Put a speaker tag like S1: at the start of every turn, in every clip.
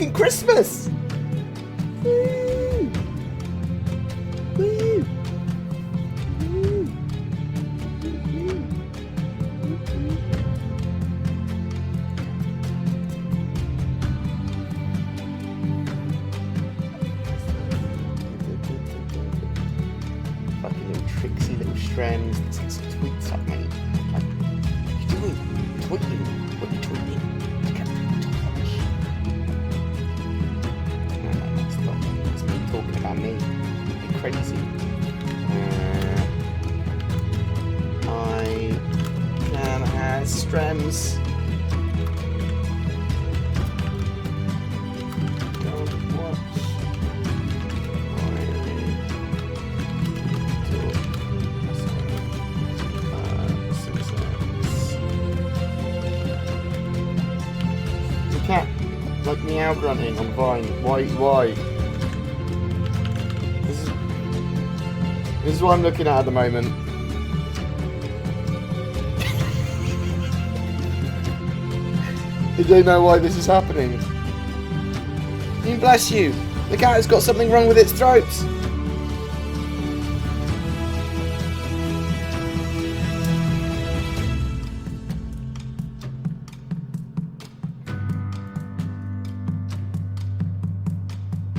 S1: fucking Christmas! Woo! Woo! Fucking little tricksy little strands. Take some tweets up, mate. Like, what are you doing? Tweeting. What are you tweeting? It's me talking about me. You're crazy. I can have strems. Don't watch. The cat, like meow grunting on Vine. Why? This is what I'm looking at the moment. You don't know why this is happening. Bless you. The cat has got something wrong with its throat.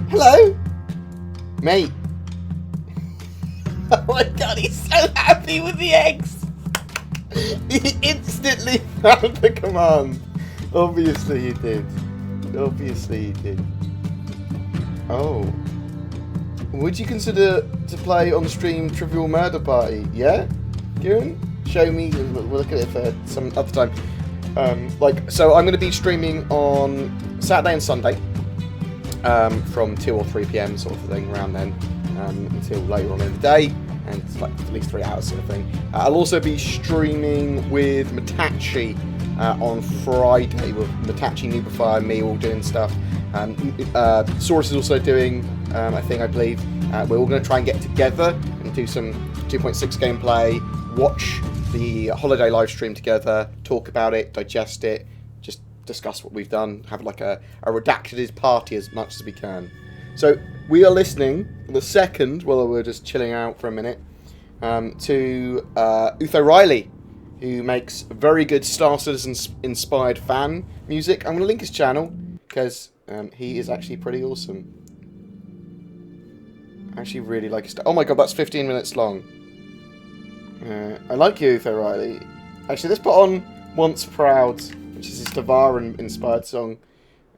S1: Hello? Mate. Oh my god, he's so happy with the eggs! He instantly found the command. Obviously he did. Oh. Would you consider to play on stream Trivial Murder Party? Yeah? Kieran? Show me, we'll look at it for some other time. So I'm going to be streaming on Saturday and Sunday. From 2 or 3 PM sort of thing, around then. Until later on in the day, and it's like at least 3 hours sort of thing. I'll also be streaming with Matachi on Friday, with Matachi, Nubify, and me all doing stuff. Saurus is also doing a thing, I believe. We're all going to try and get together and do some 2.6 gameplay, watch the holiday live stream together, talk about it, digest it, just discuss what we've done, have like a redacted party as much as we can. So we are listening for the second, while we're just chilling out for a minute, to Utho Riley, who makes very good Star Citizen inspired fan music. I'm going to link his channel because he is actually pretty awesome. I actually really like his stuff. Oh my god, that's 15 minutes long. I like you, Utho Riley. Actually, let's put on Once Proud, which is his Tavaran inspired song.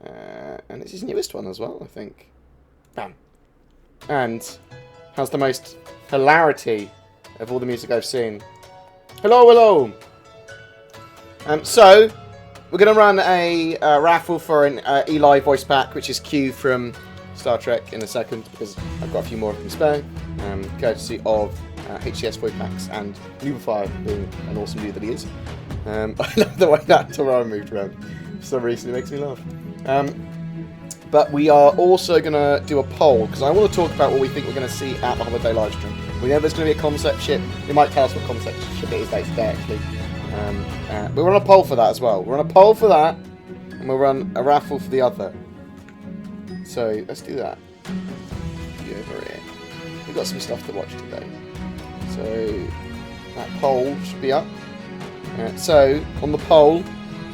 S1: And it's his newest one as well, I think. Bam. And has the most hilarity of all the music I've seen. Hello! So, we're going to run a raffle for an Eli voice pack, which is Q from Star Trek, in a second, because I've got a few more of them spare, courtesy of HCS voice packs and Nubify being an awesome dude that he is. I love the way that Tavaran moved around. For some reason, it makes me laugh. But we are also going to do a poll, because I want to talk about what we think we're going to see at the holiday livestream. We know there's going to be a concept ship. They might tell us what concept ship it is day to day, actually. We'll run a poll for that as well. We'll run a poll for that, and we'll run a raffle for the other. So, let's do that. Go over here. We've got some stuff to watch today. So, that poll should be up. So, on the poll,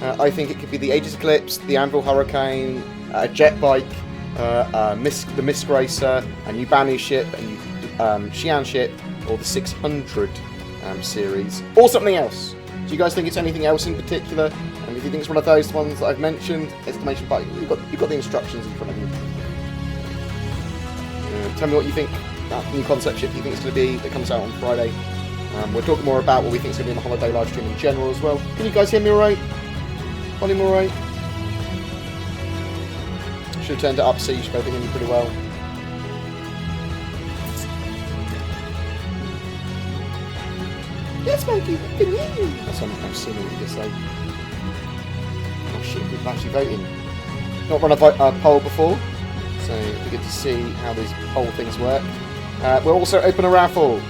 S1: I think it could be the Aegis Eclipse, the Anvil Hurricane, a jet bike, the Mist Racer, a new Banu ship, a new Xi'an ship, or the 600 series, or something else. Do you guys think it's anything else in particular? And if you think it's one of those ones that I've mentioned, exclamation bike, you've got the instructions in front of you. Tell me what you think that new concept ship you think it's going to be that comes out on Friday. We'll talk more about what we think is going to be in the holiday live stream in general as well. Can you guys hear me alright? Volume alright? Should have turned it up so you should be able to hear me pretty well. Yes, Mikey, we can hear you. That's what I'm assuming what you just say. Oh shit, people are actually voting. Not run a poll before, so it'll be good to see how these poll things work. We'll also open a raffle,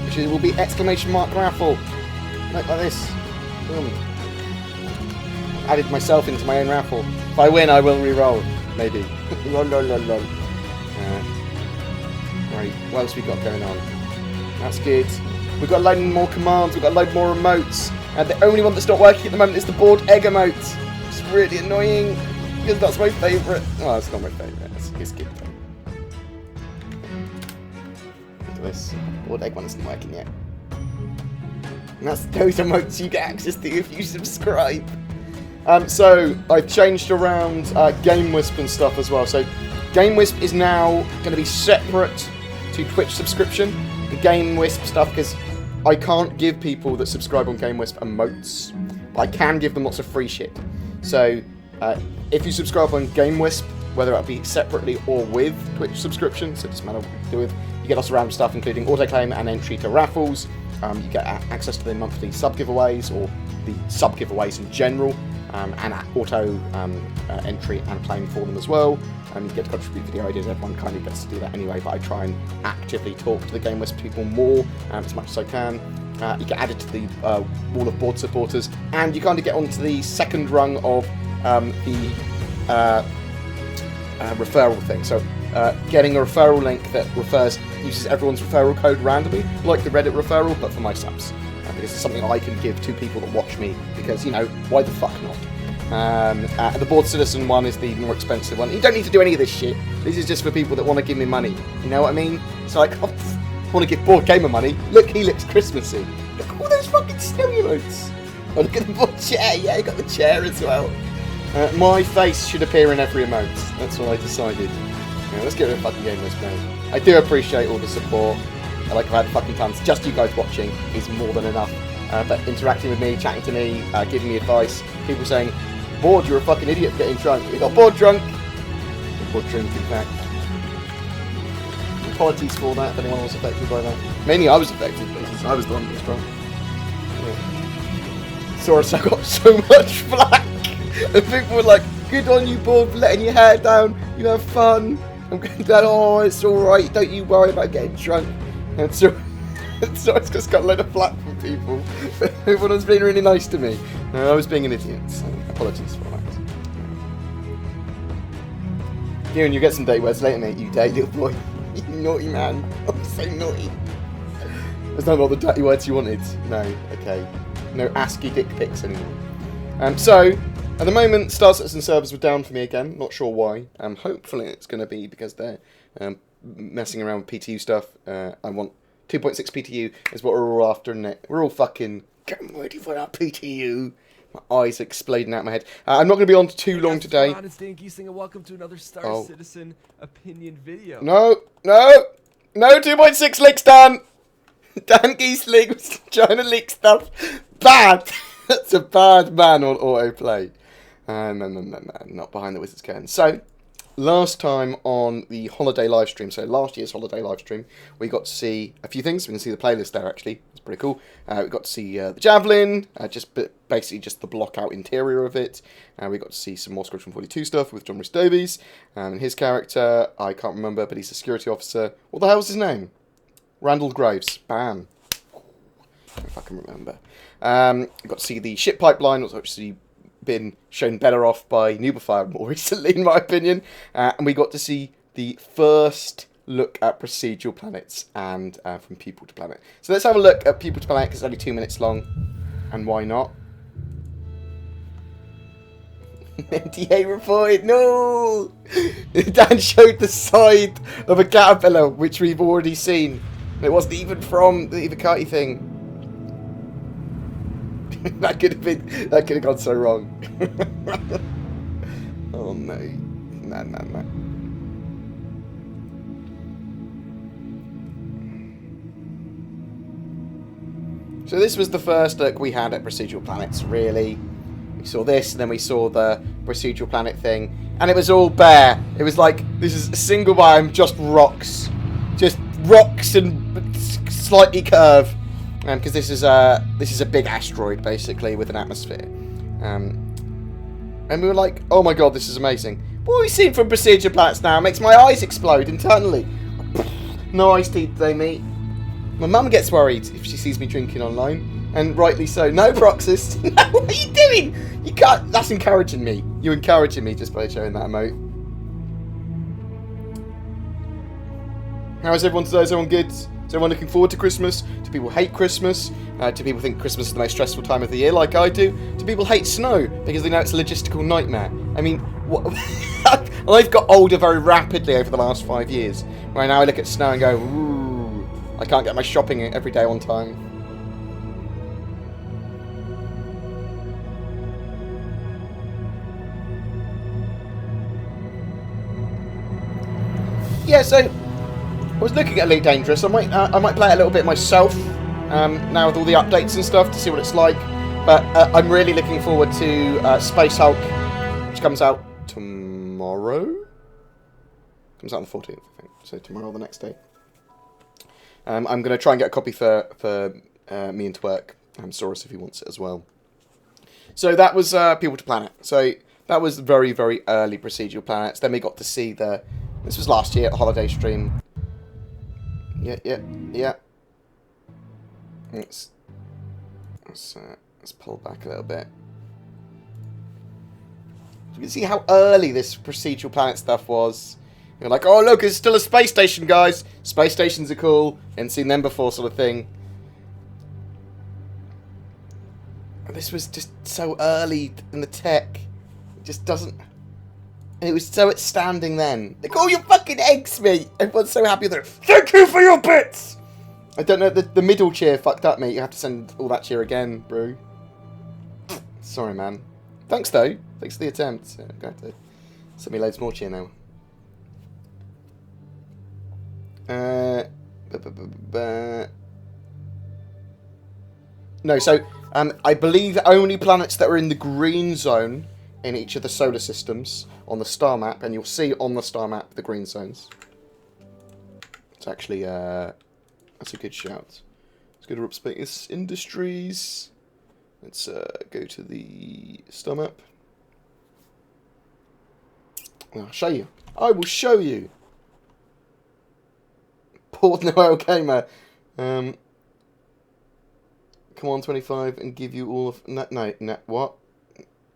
S1: which will be exclamation mark raffle, like this. Boom. Added myself into my own raffle. If I win, I will re-roll. Maybe. Lol, lol, lol, lol. Right, what else we got going on? That's good. We've got a load more commands, we've got a load more remotes. And the only one that's not working at the moment is the Boredgamer emote. It's really annoying, because that's my favourite. Well, it's not my favourite, it's good though. Look at this. Boredgamer one isn't working yet. And that's those emotes you get access to if you subscribe. So I've changed around GameWisp and stuff as well. So GameWisp is now going to be separate to Twitch subscription. The GameWisp stuff, because I can't give people that subscribe on GameWisp emotes, but I can give them lots of free shit. So if you subscribe on GameWisp, whether it be separately or with Twitch subscription, so it doesn't matter what you do with, you get lots of random stuff, including autoclaim and entry to Raffles. You get access to the monthly sub giveaways, or the sub giveaways in general, and auto entry and claim for them as well. You get to contribute video ideas. Everyone kind of gets to do that anyway, but I try and actively talk to the GameWisp people more as much as I can. You get added to the wall of board supporters, and you kind of get onto the second rung of the referral thing. So getting a referral link that uses everyone's referral code randomly, like the Reddit referral, but for my subs. Because it's something I can give to people that watch me, because, you know, why the fuck not? The Bored Citizen one is the more expensive one. You don't need to do any of this shit. This is just for people that want to give me money. You know what I mean? It's like, I want to give Boredgamer money. Look, he looks Christmassy. Look at all those fucking snow emotes. Oh, look at the board chair. Yeah, you got the chair as well. My face should appear in every emote. That's what I decided. Yeah, let's get rid of fucking GameWisp now. I do appreciate all the support. Like I've had fucking tons. Just you guys watching is more than enough. But interacting with me, chatting to me, giving me advice, people saying, "Bored, you're a fucking idiot for getting drunk." We got bored drunk. Bored drunk, in fact. Apologies for that if anyone was affected by that. Mainly I was affected, because I was the one that was drunk. Yeah. Saurus, I got so much flack. And people were like, "Good on you, Bored, for letting your hair down. You have fun." I'm going down, "Oh, it's alright, don't you worry about getting drunk." And so it's just got a load of flack from people. Everyone was being really nice to me. No, I was being an idiot, so apologies for that. Kieran, you get some day words later, mate, you dirty little boy. You naughty man. I'm so naughty. There's not all the dirty words you wanted. No, okay. No ASCII dick pics anymore. So, at the moment, Star Citizen servers were down for me again. Not sure why. Hopefully it's going to be because they're messing around with PTU stuff. I want 2.6 PTU is what we're all after, isn't it? We're all fucking getting ready for that PTU. My eyes are exploding out of my head. I'm not going to be on too long today.
S2: Welcome to another Star Citizen opinion video.
S1: No 2.6 leaks, Dan. Dan Giesling was trying to leak stuff. Bad. That's a bad man on autoplay. No, not behind the wizard's curtain. So, last time on the holiday live stream, so last year's holiday live stream, we got to see a few things. We can see the playlist there, actually. It's pretty cool. We got to see the Javelin, basically just the block-out interior of it. We got to see some more Squadron 42 stuff with John Rhys Davies. And his character, I can't remember, but he's a security officer. What the hell's his name? Randall Graves. Bam. If I can remember. We got to see the ship pipeline, which was actually been shown better off by Nubifier more recently, in my opinion. And we got to see the first look at procedural planets and from People to Planet. So let's have a look at People to Planet, because it's only 2 minutes long. And why not? MTA reported, no! Dan showed the side of a caterpillar, which we've already seen. It wasn't even from the Ivakati thing. that could have gone so wrong. Oh no. No. So this was the first look we had at procedural planets, really. We saw this, and then we saw the procedural planet thing, and it was all bare. It was like, this is a single biome, just rocks. Just rocks and slightly curve. Because this is a big asteroid, basically, with an atmosphere. And we were like, oh my god, this is amazing. What we've seen from Procedure Planets now makes my eyes explode internally. No iced tea today, mate. My mum gets worried if she sees me drinking online. And rightly so. No, Proxys. No, what are you doing? You can't. That's encouraging me. You're encouraging me just by showing that emote. How is everyone today? Is everyone good? Is everyone looking forward to Christmas? Do people hate Christmas? Do people think Christmas is the most stressful time of the year like I do? Do people hate snow because they know it's a logistical nightmare? I mean, what? I've got older very rapidly over the last 5 years. Where now I look at snow and go, ooh, I can't get my shopping every day on time. Yeah, so I was looking at Elite Dangerous. I might play it a little bit myself now with all the updates and stuff to see what it's like. But I'm really looking forward to Space Hulk, which comes out tomorrow. Comes out on the 14th, I think. So tomorrow or the next day. I'm going to try and get a copy for me and Twerk. Saurus if he wants it as well. So that was People to Planet. So that was very, very early procedural planets. Then we got to see the... This was last year at the holiday stream. Yeah. Let's pull back a little bit. You can see how early this procedural planet stuff was. You're like, oh look, it's still a space station, guys. Space stations are cool. Hadn't seen them before, sort of thing. And this was just so early in the tech. It just doesn't. And it was so outstanding then. Like, oh, your fucking eggs, mate. Everyone's so happy with it. Thank you for your bits. I don't know. The middle cheer fucked up, mate. You have to send all that cheer again, bro. Sorry, man. Thanks, though. Thanks for the attempt. I'm going to send me loads more cheer now. No, so I believe only planets that are in the green zone in each of the solar systems on the star map, and you'll see on the star map the green zones. It's actually that's a good shout. Let's go to Space Industries. Let's go to the star map. I'll show you. I will show you. Port Noel Gamer. Come on, 25, and give you all of... No, what?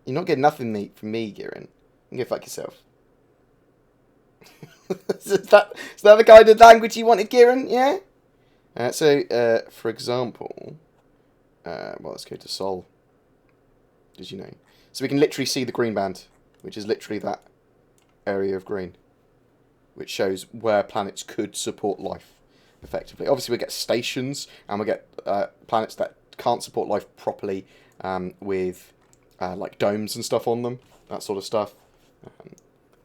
S1: You're not getting nothing from me, Garen. You can go fuck yourself. is that the kind of language you wanted, Garen? Yeah? So, for example... well, let's go to Sol. Did you know? So we can literally see the green band, which is literally that area of green, which shows where planets could support life effectively. Obviously, we get stations, and we get planets that can't support life properly with like domes and stuff on them, that sort of stuff.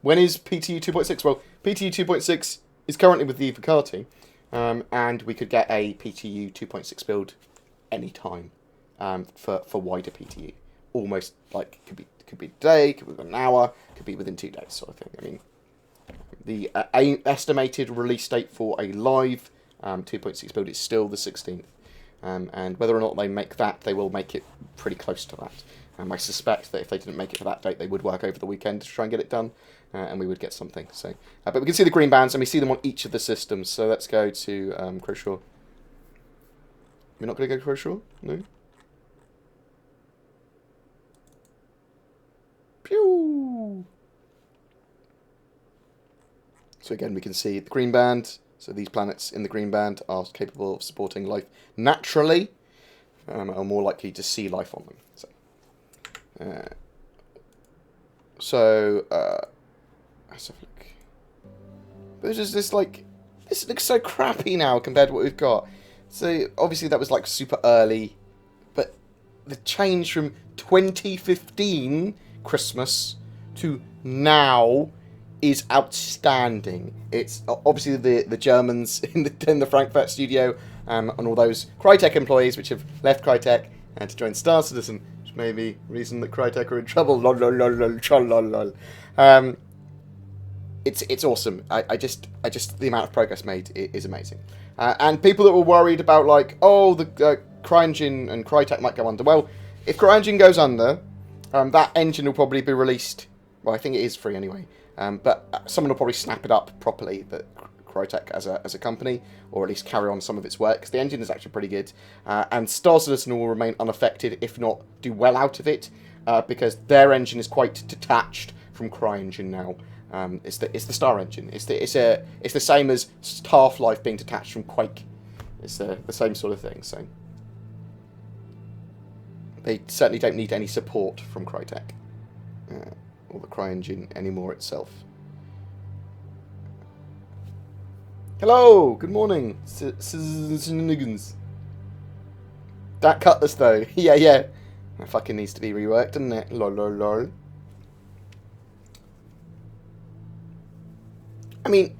S1: When is PTU 2.6? Well, PTU 2.6 is currently with the Evocati, and we could get a PTU 2.6 build anytime for wider PTU. Almost like could be a day, could be within an hour, could be within 2 days, sort of thing. I mean, the estimated release date for a live 2.6 build is still the 16th. And whether or not they make that, they will make it pretty close to that. I suspect that if they didn't make it for that date, they would work over the weekend to try and get it done, and we would get something. So, but we can see the green bands, and we see them on each of the systems. So let's go to Croshaw. We're not going to go to Croshaw? No? Pew! So again, we can see the green band. So these planets in the green band are capable of supporting life naturally, are more likely to see life on them. So, let's have a look. But there's just this, like, this looks so crappy now compared to what we've got. So obviously that was like super early, but the change from 2015 Christmas to now is outstanding. It's obviously the Germans in the Frankfurt studio and all those Crytek employees which have left Crytek and to join Star Citizen, which may be reason that Crytek are in trouble. Lol, lol, lol, lol, lol, lol. It's awesome. I just the amount of progress made is amazing. And people that were worried about like, oh, the CryEngine and Crytek might go under. Well, if CryEngine goes under, that engine will probably be released. Well, I think it is free anyway. But someone will probably snap it up properly. But Crytek as a company, or at least carry on some of its work, because the engine is actually pretty good. And Star Citizen will remain unaffected, if not do well out of it, because their engine is quite detached from CryEngine now. It's the Star engine. It's the same as Half-Life being detached from Quake. It's the same sort of thing. So they certainly don't need any support from Crytek or the CryEngine anymore itself. Hello, good morning, Citizens. That cutlass though, yeah. That fucking needs to be reworked, doesn't it? Lol. I mean,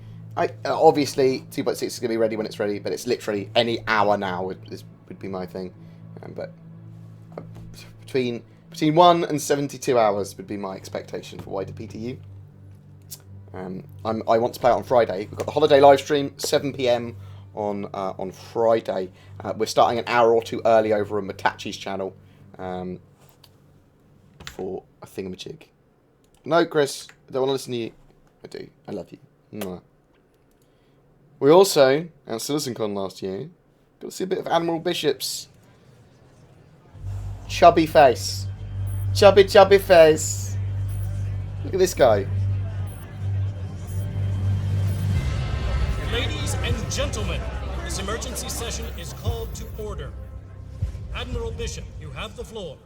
S1: obviously 2.6 is going to be ready when it's ready, but it's literally any hour now would be my thing. But between 1 and 72 hours would be my expectation for wider PTU. I want to play it on Friday. We've got the holiday live stream, 7 PM on Friday. We're starting an hour or two early over on Matachi's channel for a thingamajig. No, Chris, I don't want to listen to you. I do. I love you. Mwah. We also, at CitizenCon last year, got to see a bit of Admiral Bishop's chubby face. Chubby face. Look at this guy.
S3: Ladies and gentlemen, this emergency session is called to order. Admiral Bishop, you have the floor.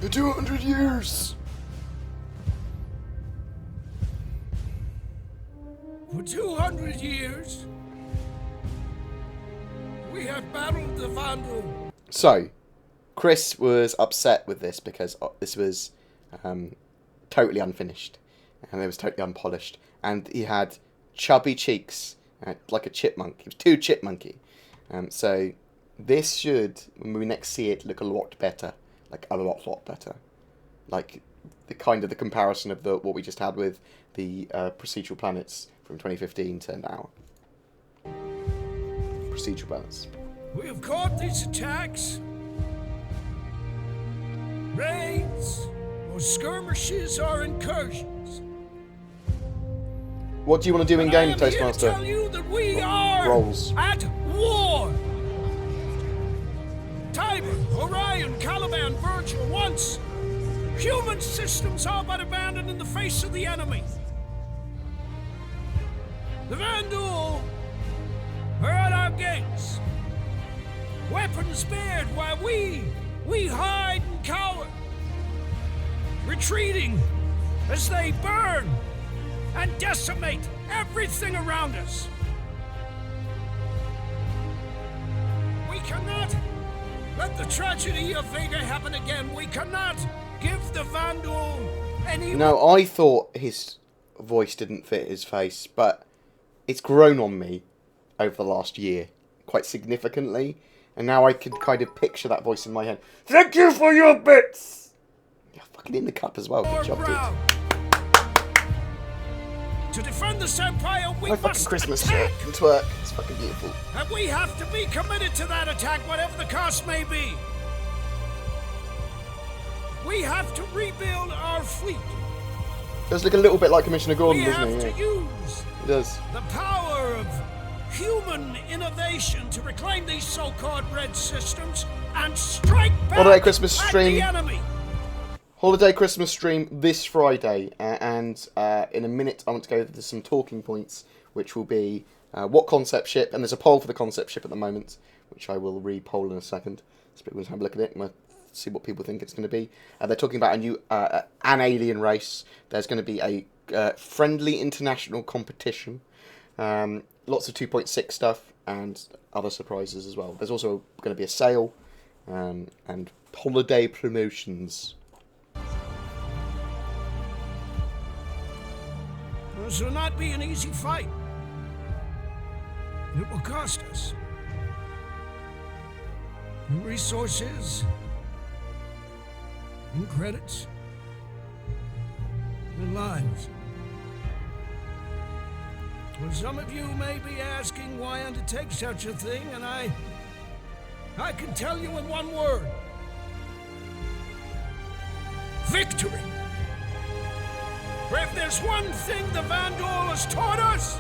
S1: For 200 years.
S4: For 200 years, we have battled the Vandal.
S1: So, Chris was upset with this because this was totally unfinished and it was totally unpolished, and he had chubby cheeks like a chipmunk. He was too chipmunky. So this should, when we next see it, look a lot better, like a lot better, like the comparison of what we just had with the procedural planets from 2015 to now. Procedural planets.
S4: We have caught these attacks, raids, or skirmishes or incursions.
S1: What do you want to do in game,
S4: I am
S1: Toastmaster?
S4: here to tell you that we are
S1: Rolls.
S4: at war. Tiber, Orion, Caliban, Virgil, once human systems all but abandoned in the face of the enemy. The Vandal are at our gates, weapons bared while we hide and cower, retreating as they burn and decimate everything around us. We cannot let the tragedy of Vega happen again. We cannot give the Vandal any...
S1: No, I thought his voice didn't fit his face, but it's grown on me over the last year quite significantly, and now I can kind of picture that voice in my head. Thank you for your bits! You're fucking in the cup as well. Good job, dude.
S4: To defend this empire, we
S1: My
S4: must
S1: fucking Christmas
S4: attack.
S1: shirt and twerk. It's fucking beautiful.
S4: And we have to be committed to that attack, whatever the cost may be. We have to rebuild our fleet.
S1: Does look a little bit like Commissioner Gordon,
S4: We
S1: doesn't
S4: have
S1: he?
S4: to
S1: Yeah.
S4: use
S1: It does.
S4: the power of human innovation to reclaim these so-called red systems and strike back
S1: Holiday Christmas
S4: at
S1: stream.
S4: the enemy.
S1: Holiday Christmas stream this Friday, and in a minute I want to go to some talking points, which will be what concept ship, and there's a poll for the concept ship at the moment, which I will re-poll in a second, so people can have a look at it and we'll see what people think it's going to be. They're talking about a new, an alien race. There's going to be a friendly international competition, lots of 2.6 stuff, and other surprises as well. There's also going to be a sale, and holiday promotions.
S4: This will not be an easy fight. It will cost us in resources, in credits, in lives. Well, some of you may be asking why undertake such a thing, and I can tell you in one word: victory. For if there's one thing the Vandal has taught us,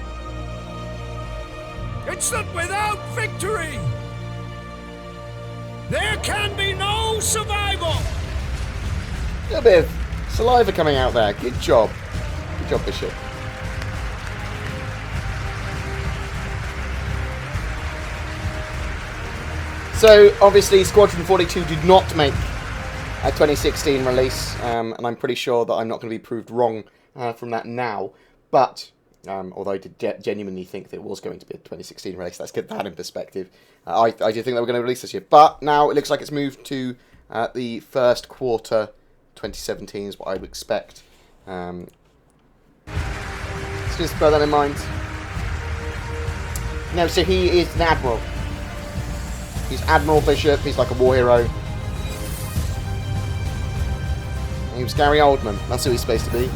S4: It's that without victory, there can be no survival.
S1: A little bit of saliva coming out there. Good job. Good job, Bishop. So, obviously, Squadron 42 did not make a 2016 release, and I'm pretty sure that I'm not going to be proved wrong from that now. But, although I did genuinely think that it was going to be a 2016 release, let's get that in perspective. I did think they were going to release this year. But now it looks like it's moved to the first quarter 2017 is what I would expect. So just bear that in mind. No, so he is an admiral. He's Admiral Bishop. He's like a war hero. And he was Gary Oldman. That's who he's supposed to be.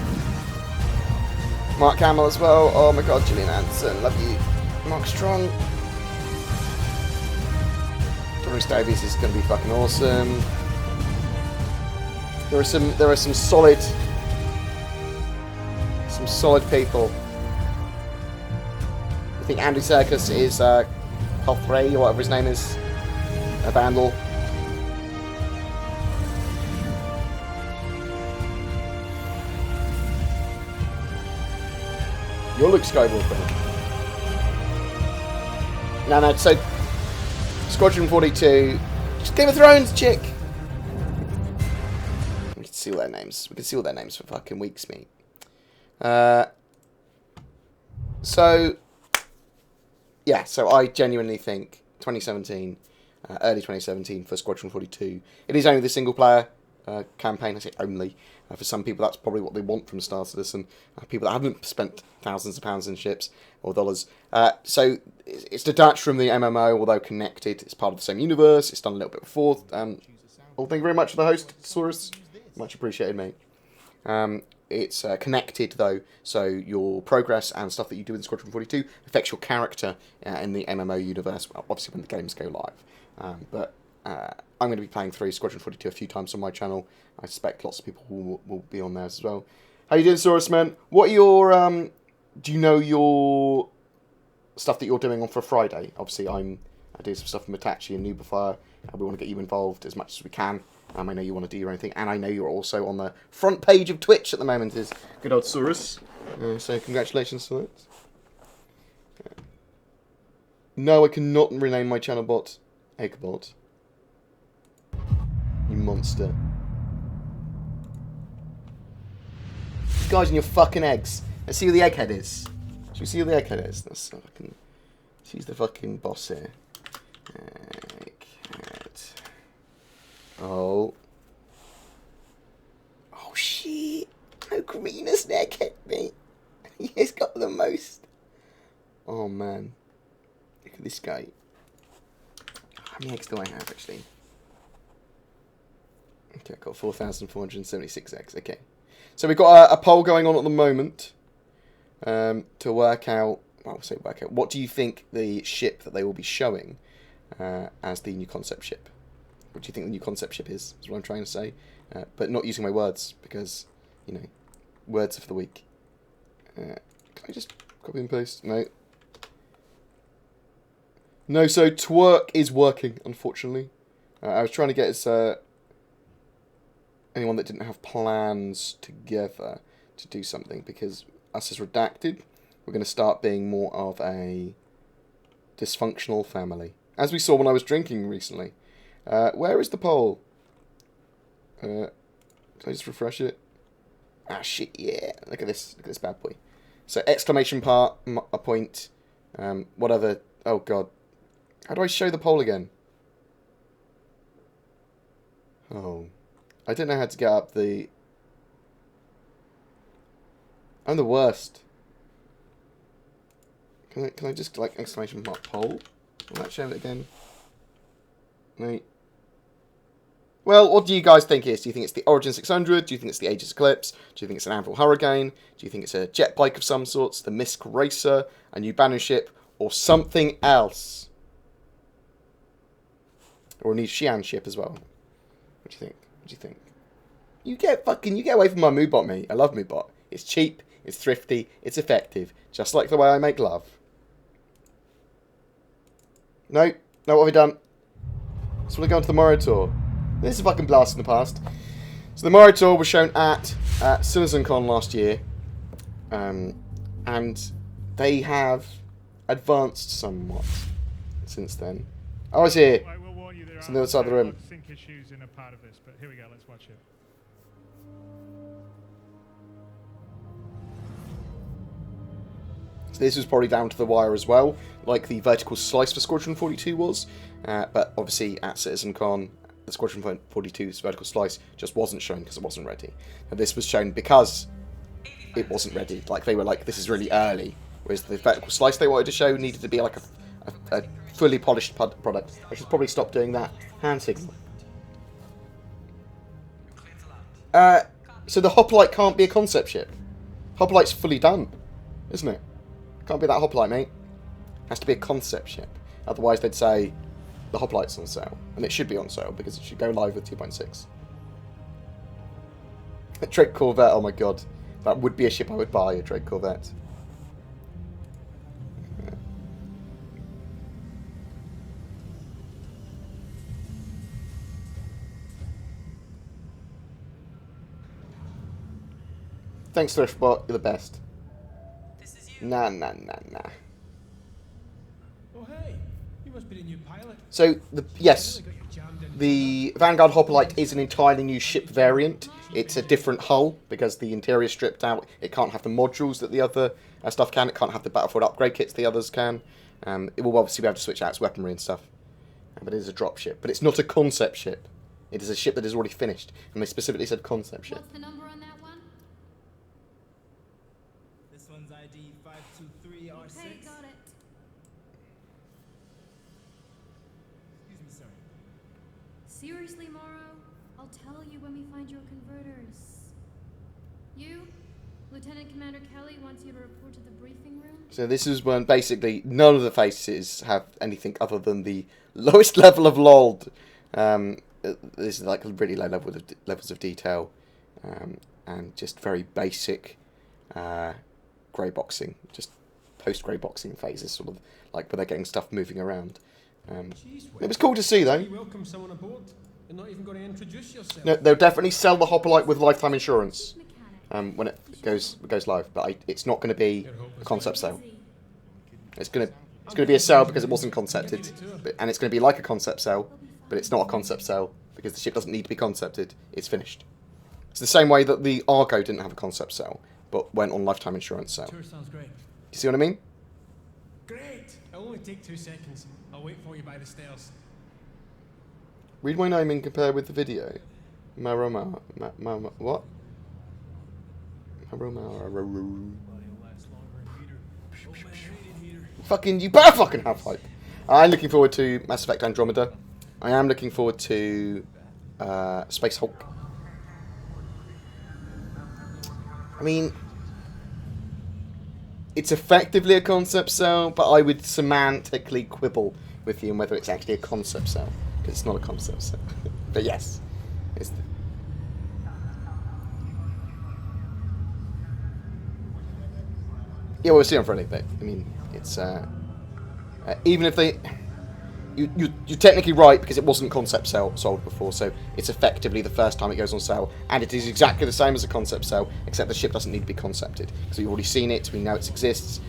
S1: Mark Hamill as well. Oh my God, Gillian Anderson. Love you. Mark Strong. Doris Davies is going to be fucking awesome. There are some solid people. I think Andy Serkis is Hothray or whatever his name is. A Vandal. You're Luke Skywalker. No, so Squadron 42, just Game of Thrones chick. We can see all their names. We can see all their names for fucking weeks, mate. So yeah, so I genuinely think 2017, early 2017 for Squadron 42. It is only the single player campaign. I say only. For some people, that's probably what they want from Star Citizen. People that haven't spent thousands of pounds in ships or dollars. So it's detached from the MMO, although connected. It's part of the same universe. It's done a little bit before. Well, thank you very much for the host, Saurus. Much appreciated, mate. It's connected, though, so your progress and stuff that you do in Squadron 42 affects your character in the MMO universe, obviously when the games go live. But I'm going to be playing through Squadron 42 a few times on my channel. I suspect lots of people will be on there as well. How you doing, Saurus, man? What are your... do you know your stuff that you're doing on for Friday? Obviously, I do some stuff with Matachi and Nubifier. We want to get you involved as much as we can. I know you want to do your own thing, and I know you're also on the front page of Twitch at the moment, is good old Saurus. So congratulations to that. No, I cannot rename my channel bot Eggbot. You monster. Guys and your fucking eggs. Let's see who the egghead is. Should we see who the egghead is? Let's fucking... She's the fucking boss here. Egghead. Oh. Oh shit. No greenest egghead, mate. He's got the most. Oh man. Look at this guy. How many eggs do I have actually? Okay, I've got 4,476 eggs. Okay. So we've got a poll going on at the moment to work out, well, what do you think the ship that they will be showing as the new concept ship? What do you think the new concept ship is what I'm trying to say. But not using my words because, you know, words for the week. Can I just copy and paste? No. No, so twerk is working, unfortunately. I was trying to get us... anyone that didn't have plans together to do something, because us as Redacted, we're going to start being more of a dysfunctional family. As we saw when I was drinking recently. Where is the poll? Can I just refresh it? Ah, shit, yeah. Look at this bad boy. So, exclamation point. What other... Oh, God. How do I show the poll again? Oh... I don't know how to get up the... I'm the worst. Can I just, like, exclamation mark poll? Will that show it again? No. Well, what do you guys think it is? Do you think it's the Origin 600? Do you think it's the Aegis Eclipse? Do you think it's an Anvil Hurricane? Do you think it's a jet bike of some sorts? The Misk Racer? A new banner ship? Or something else? Or a new Xi'an ship as well? What do you think? What do you think? You get away from my Moobot, mate. I love Moobot. It's cheap, it's thrifty, it's effective. Just like the way I make love. No. No, what have we done? So we're going to the Morrow Tour. This is a fucking blast in the past. So the Morrow Tour was shown at CitizenCon last year. And they have advanced somewhat since then. I was here.
S5: I will warn you, there
S1: It's on the other side of the room.
S5: sync issues in a part of this, but here we go, let's watch it.
S1: So this was probably down to the wire as well, like the vertical slice for Squadron 42 was. But obviously at CitizenCon, the Squadron 42's vertical slice just wasn't shown because it wasn't ready. And this was shown because it wasn't ready. Like, they were like, this is really early. Whereas the vertical slice they wanted to show needed to be like a fully polished product. I should probably stop doing that hand signal. So the hoplite can't be a concept ship. Hoplite's fully done, isn't it? Can't be that hoplite, mate. Has to be a concept ship. Otherwise they'd say the hoplite's on sale. And it should be on sale because it should go live with 2.6. A Drake Corvette, oh my god. That would be a ship I would buy, a Drake Corvette. Thanks, Threshbot, you're the best. Nah.
S2: Oh hey, you must be the new pilot.
S1: So, yes, the Vanguard Hoplite is an entirely new ship variant. It's a different hull because the interior is stripped out. It can't have the modules that the other stuff can. It can't have the Battlefield upgrade kits the others can. It will obviously be able to switch out its weaponry and stuff. But it is a drop ship. But it's not a concept ship. It is a ship that is already finished. And they specifically said concept ship.
S6: What's the number on that one?
S2: This one's ID 523R6.
S6: Okay, got it.
S2: Excuse me, sir.
S6: Seriously, Morrow? I'll tell you when we find your converters. You? Lieutenant Commander Kelly wants you to report to the briefing room?
S1: So this is when basically none of the faces have anything other than the lowest level of LOLD. This is like really low levels of detail. And just very basic grey boxing. Just post-grey boxing phases, sort of like where they're getting stuff moving around. It was cool to see though.
S2: You welcome someone aboard. You're not even going to introduce yourself.
S1: No, they'll definitely sell the Hoplite with lifetime insurance when it goes live, but it's not going to be a concept sale. It's going to be a sale because it wasn't concepted, and it's going to be like a concept sale, but it's not a concept sale because the ship doesn't need to be concepted. It's finished. It's the same way that the Argo didn't have a concept sale, but went on lifetime insurance sale.
S2: Tour sounds great.
S1: You see what I mean?
S2: Great! It'll only take 2 seconds. I'll wait for you by the stairs.
S1: Read my name and compare with the video. What? Fucking, you better fucking have hype. I'm looking forward to Mass Effect Andromeda. I am looking forward to Space Hulk. I mean, it's effectively a concept cell, but I would semantically quibble with you on whether it's actually a concept cell. Because it's not a concept cell. But yes. It's yeah, we'll see on Friday, but I mean, it's even if they, you're technically right because it wasn't concept sold before, so it's effectively the first time it goes on sale, and it is exactly the same as a concept sale, except the ship doesn't need to be concepted because we've already seen it, we know it exists.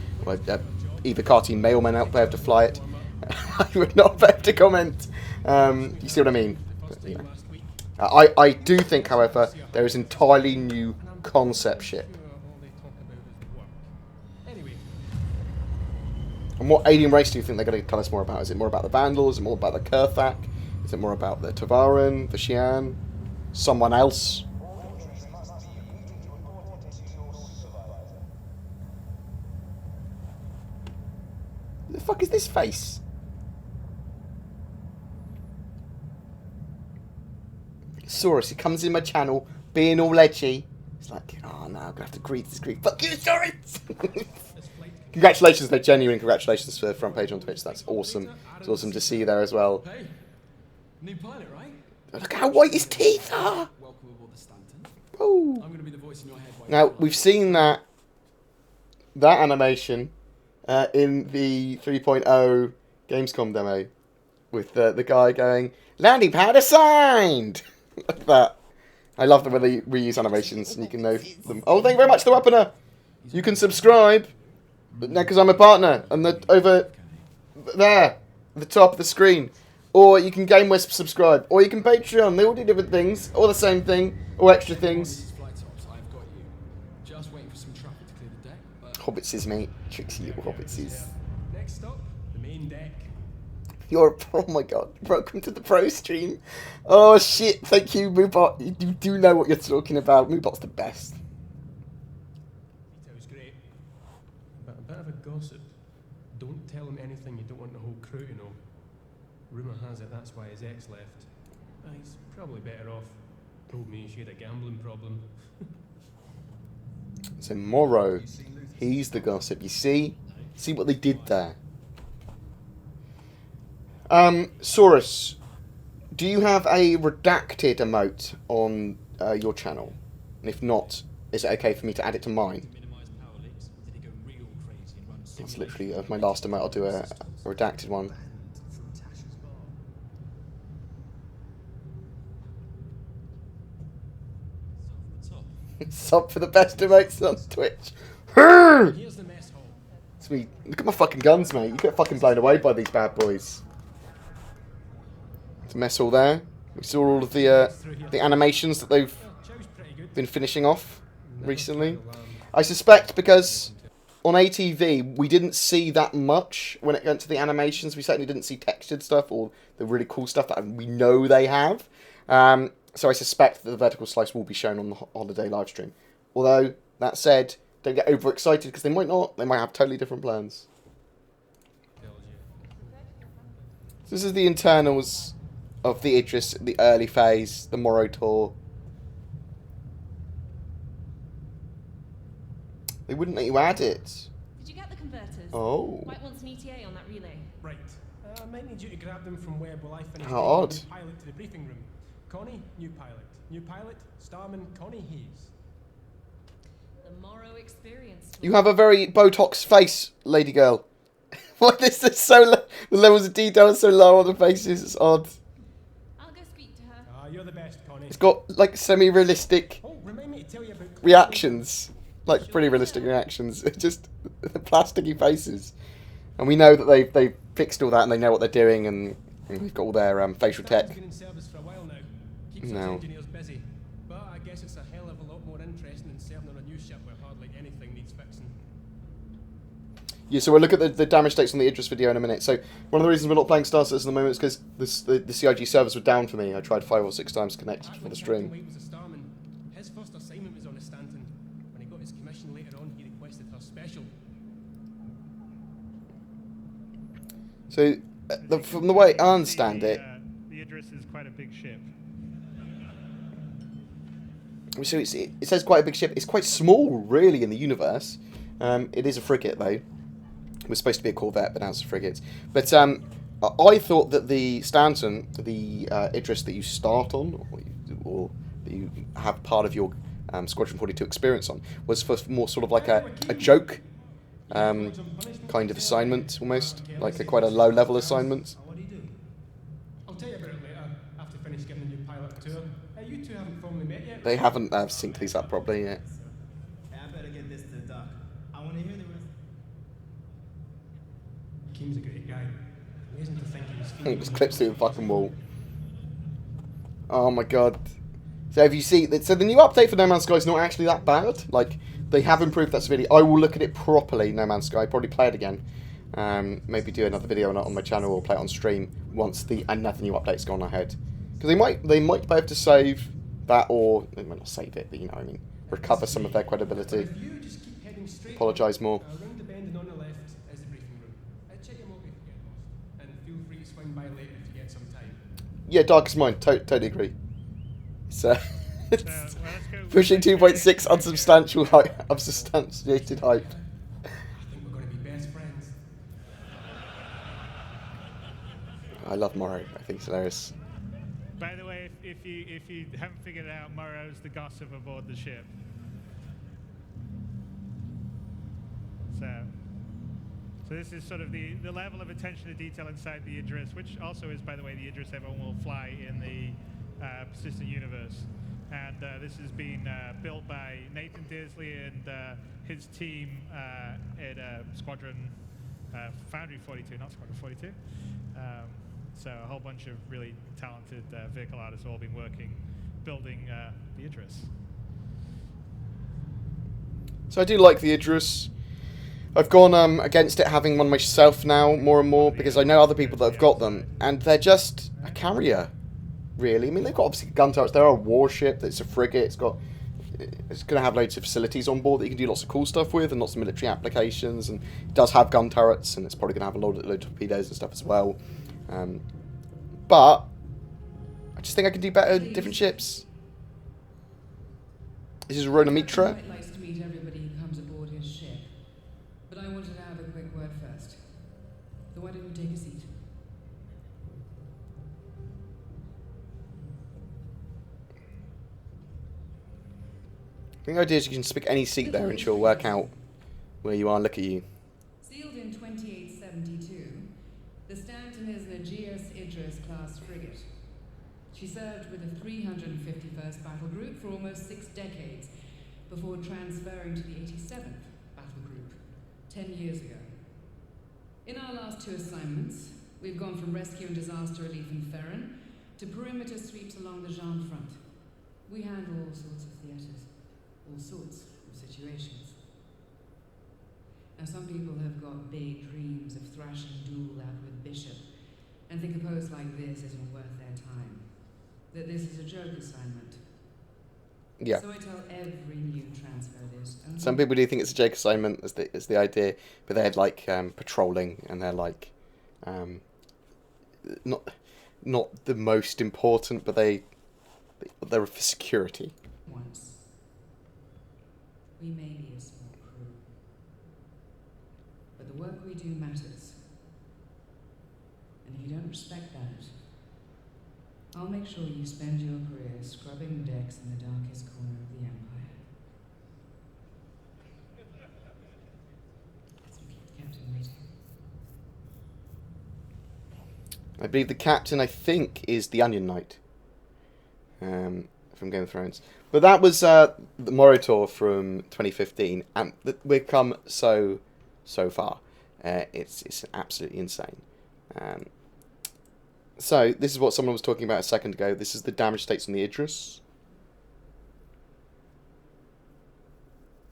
S1: Either Cartoon may or may not be able to fly it. I would not be able to comment. You see what I mean? But, you know. I do think, however, there is an entirely new concept ship. And what alien race do you think they're going to tell us more about? Is it more about the Vandals? Is it more about the Kurthak? Is it more about the Tavaran, the Xi'an? Someone else? The fuck is this face? Saurus, he comes in my channel, being all edgy. It's like, oh no, I'm going to have to greet this grief. Fuck you, Saurus! Congratulations, though, genuine congratulations for the front page on Twitch. That's awesome. It's awesome to see you there as well.
S2: Hey, new planet, right?
S1: Look how white his teeth are!
S2: Welcome aboard the Stanton.
S1: Oh.
S2: I'm going to be the voice in your head.
S1: Now, we've seen that animation in the 3.0 Gamescom demo with the guy going, landing pad assigned! Like that. I love them when they reuse animations and you can know them. Oh, thank you very much, The Weaponer! You can subscribe, now because I'm a partner, and over there, at the top of the screen. Or you can GameWisp subscribe, or you can Patreon. They all do different things, or the same thing, or extra things. Hobbitses, mate. Tricksy little hobbitses.
S2: Next stop, the main deck.
S1: Oh my god, welcome to the pro stream. Oh shit, thank you, Moobot. You do know what you're talking about. Moobot's the best.
S2: Detail's great, but a bit of a gossip. Don't tell him anything you don't want the whole crew to know. Rumour has it that's why his ex left. He's probably better off. Told me she had a gambling problem.
S1: So Morrow, he's the gossip. You see what they did there. Saurus, do you have a redacted emote on your channel? And if not, is it okay for me to add it to mine? It's literally my last emote. I'll do a redacted one. Sub for the best emotes on Twitch.
S2: Here's the mess hall.
S1: It's me. Look at my fucking guns, mate. You get fucking blown away by these bad boys. It's a mess hall there. We saw all of the animations that they've been finishing off recently. I suspect because on ATV we didn't see that much when it went to the animations. We certainly didn't see textured stuff or the really cool stuff that we know they have. So I suspect that the vertical slice will be shown on the holiday live stream. Although, that said, don't get overexcited because they might not. They might have totally different plans. So this is the internals of the Idris, the early phase, the Morrow tour. They wouldn't let you add it.
S7: Did you get the converters?
S1: Oh.
S7: Might want an ETA on that relay.
S2: Right. I might need you to grab them from web while I finish
S1: How
S2: taking
S1: odd.
S2: the new pilot to the briefing room. Connie, new pilot. New pilot, Starman Connie Hayes.
S7: The Morrow experience.
S1: You have a very Botox face, lady girl. What is this? The levels of detail are so low on the faces. It's odd.
S7: I'll go speak to her.
S2: You're the best, Connie.
S1: It's got like semi-realistic
S2: Oh, remind me to tell you about
S1: reactions, like pretty realistic reactions. It's just the plasticky faces, and we know that they fixed all that and they know what they're doing, and we've got all their facial tech.
S2: Been in service for a while now. Keeps
S1: No.
S2: us engineers busy. But I guess it's a hell of a lot more interesting than serving on a new ship where hardly anything needs fixing.
S1: Yeah, so we'll look at the damage states on the Idris video in a minute. So one of the reasons we're not playing Star Citizen at the moment is because the CIG servers were down for me. I tried 5 or 6 times to connect for the stream.
S2: White was a Starman. His first assignment was on a Stanton. When he got his commission later on, he requested her special.
S1: So from the way I understand it,
S5: The Idris is quite a big ship.
S1: so it says quite a big ship. It's quite small, really, in the universe. It is a frigate, though. It was supposed to be a corvette, but now it's a frigate. But I thought that the Stanton, the Idris that you start on, or that you have part of your Squadron 42 experience on, was for more sort of like a joke kind of assignment, almost. Like quite a low-level assignment.
S2: What do you do? I'll tell you about it later, after I finish giving the new pilot a tour. You two haven't formally met yet?
S1: They haven't synced these up properly yet.
S8: I better get this to the doc. I want to hear the rest.
S2: Keem's a great guy. Amazing to think he was
S1: It
S2: feeding
S1: just
S2: me.
S1: clips through the fucking wall. Oh my god. So if you see, so the new update for No Man's Sky is not actually that bad. Like, they have improved that severely. I will look at it properly, No Man's Sky, probably play it again. Maybe do another video on my channel or play it on stream once the new update's gone ahead. Because they might be able to save that, or they might not save it, but you know what I mean, recover some of their credibility.
S2: If you just keep heading straight
S1: Apologise more.
S2: around the bend and on the left is the briefing room. Check your mobile if you get lost. And feel free to swing by later if you get some time.
S1: Yeah, Darkest Mind, totally agree. So,
S5: Let's go.
S1: pushing 2.6 unsubstantial hype, unsubstantiated hype.
S2: I think we're going to be best friends.
S1: I love Morrow. I think it's hilarious.
S5: By the way, if you haven't figured it out, Morrow's the gossip aboard the ship. So So this is sort of the level of attention to detail inside the Idris, which also is, by the way, the Idris everyone will fly in the persistent universe. And this has been built by Nathan Disley and his team at Squadron Foundry 42, not Squadron 42. So a whole bunch of really talented vehicle artists all been working, building the Idris.
S1: So I do like the Idris. I've gone against it having one myself now more and more because I know other people that have got them, and they're just a carrier, really. I mean, they've got obviously gun turrets. They're a warship. It's a frigate. It's going to have loads of facilities on board that you can do lots of cool stuff with and lots of military applications. And it does have gun turrets, and it's probably going to have a load of torpedoes and stuff as well. But I just think I can do better with different ships. This is Rona Mitra.
S9: I wanted to have a quick word first. So why don't you take a seat?
S1: I think the idea is you can just pick any seat there and she'll work out where you are and look at you.
S9: Sealed in 2872, the Stanton is an Aegeus Idris class frigate. She served with the 351st Battle Group for almost 6 decades before transferring to the 87th Battle Group 10 years ago. In our last 2 assignments, we've gone from rescue and disaster relief in Ferron to perimeter sweeps along the Jean front. We handle all sorts of theatres, all sorts of situations. Now, some people have got big dreams of thrashing duel out with Bishop and think a post like this isn't worth their time. That this is a joke assignment.
S1: Yeah.
S9: So I tell every new transfer this.
S1: Some people do think it's a joke assignment as the idea, but they're like patrolling and they're like not the most important, but they're for security.
S9: Once. We may be a small crew, but the work we do matters. And if you don't respect that, I'll make sure you spend your career scrubbing the decks in the darkest corner of the Empire. Let's keep the captain waiting.
S1: I believe the captain, I think, is the Onion Knight from Game of Thrones. But that was the Morotor from 2015, and we've come so far. It's absolutely insane. So, this is what someone was talking about a second ago. This is the damage states on the Idris.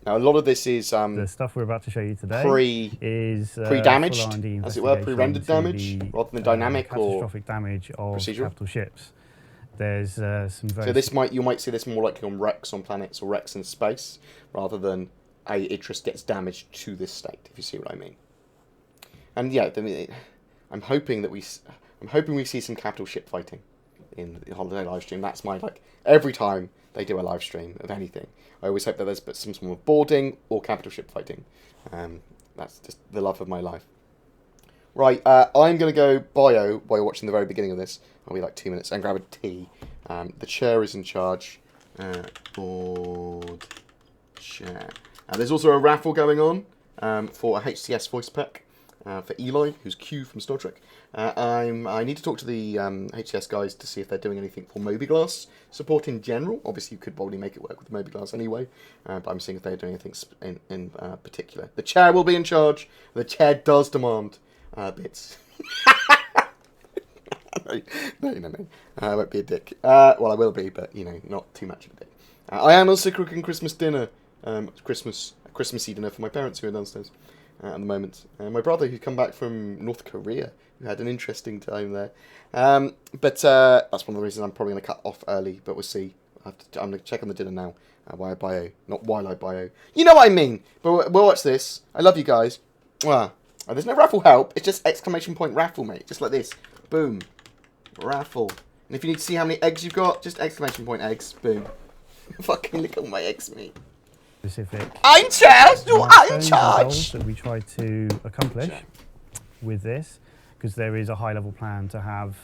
S1: Now, a lot of this is
S10: the stuff we're about to show you today
S1: pre-damaged, as it were, pre-rendered damage, rather than dynamic or
S10: catastrophic damage of
S1: procedural
S10: capital ships. There's some very...
S1: So this you might see this more likely on wrecks on planets or wrecks in space, rather than a Idris gets damaged to this state, if you see what I mean. And yeah, I'm hoping we see some capital ship fighting in the holiday live stream. That's my every time they do a live stream of anything, I always hope that there's some form of boarding or capital ship fighting. That's just the love of my life. Right, I'm going to go bio while you're watching the very beginning of this. I'll be like 2 minutes and grab a tea. The chair is in charge. Board chair. There's also a raffle going on for a HCS voice pack. For Eli, who's Q from Star Trek. I need to talk to the HCS guys to see if they're doing anything for Mobiglass support in general. Obviously, you could probably make it work with Mobiglass anyway, but I'm seeing if they're doing anything in particular. The chair will be in charge. The chair does demand bits. No. I won't be a dick. Well, I will be, but, not too much of a dick. I am also cooking Christmas dinner. Christmassy dinner for my parents who are downstairs. At the moment. My brother, who's come back from North Korea, who had an interesting time there. But that's one of the reasons I'm probably going to cut off early, but we'll see. I'm going to check on the dinner now. While I bio. Not while I bio. You know what I mean! But we'll watch this. I love you guys. There's no raffle help. It's just exclamation point raffle, mate. Just like this. Boom. Raffle. And if you need to see how many eggs you've got, just exclamation point eggs. Boom. Fucking look at my eggs, mate.
S10: Specific.
S1: I'm in charge.
S10: That we try to accomplish with this, because there is a high-level plan to have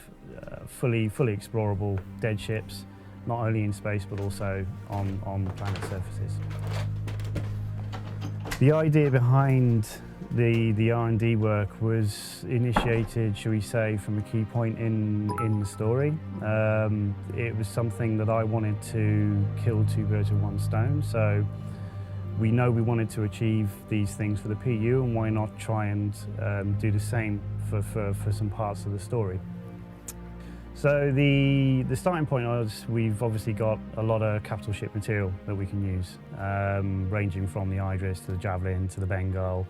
S10: fully explorable dead ships, not only in space but also on planet surfaces. The idea behind The R&D work was initiated, shall we say, from a key point in the story. It was something that I wanted to kill two birds with one stone. So we know we wanted to achieve these things for the PU, and why not try and do the same for some parts of the story. So the starting point was, we've obviously got a lot of capital ship material that we can use, ranging from the Idris to the Javelin to the Bengal.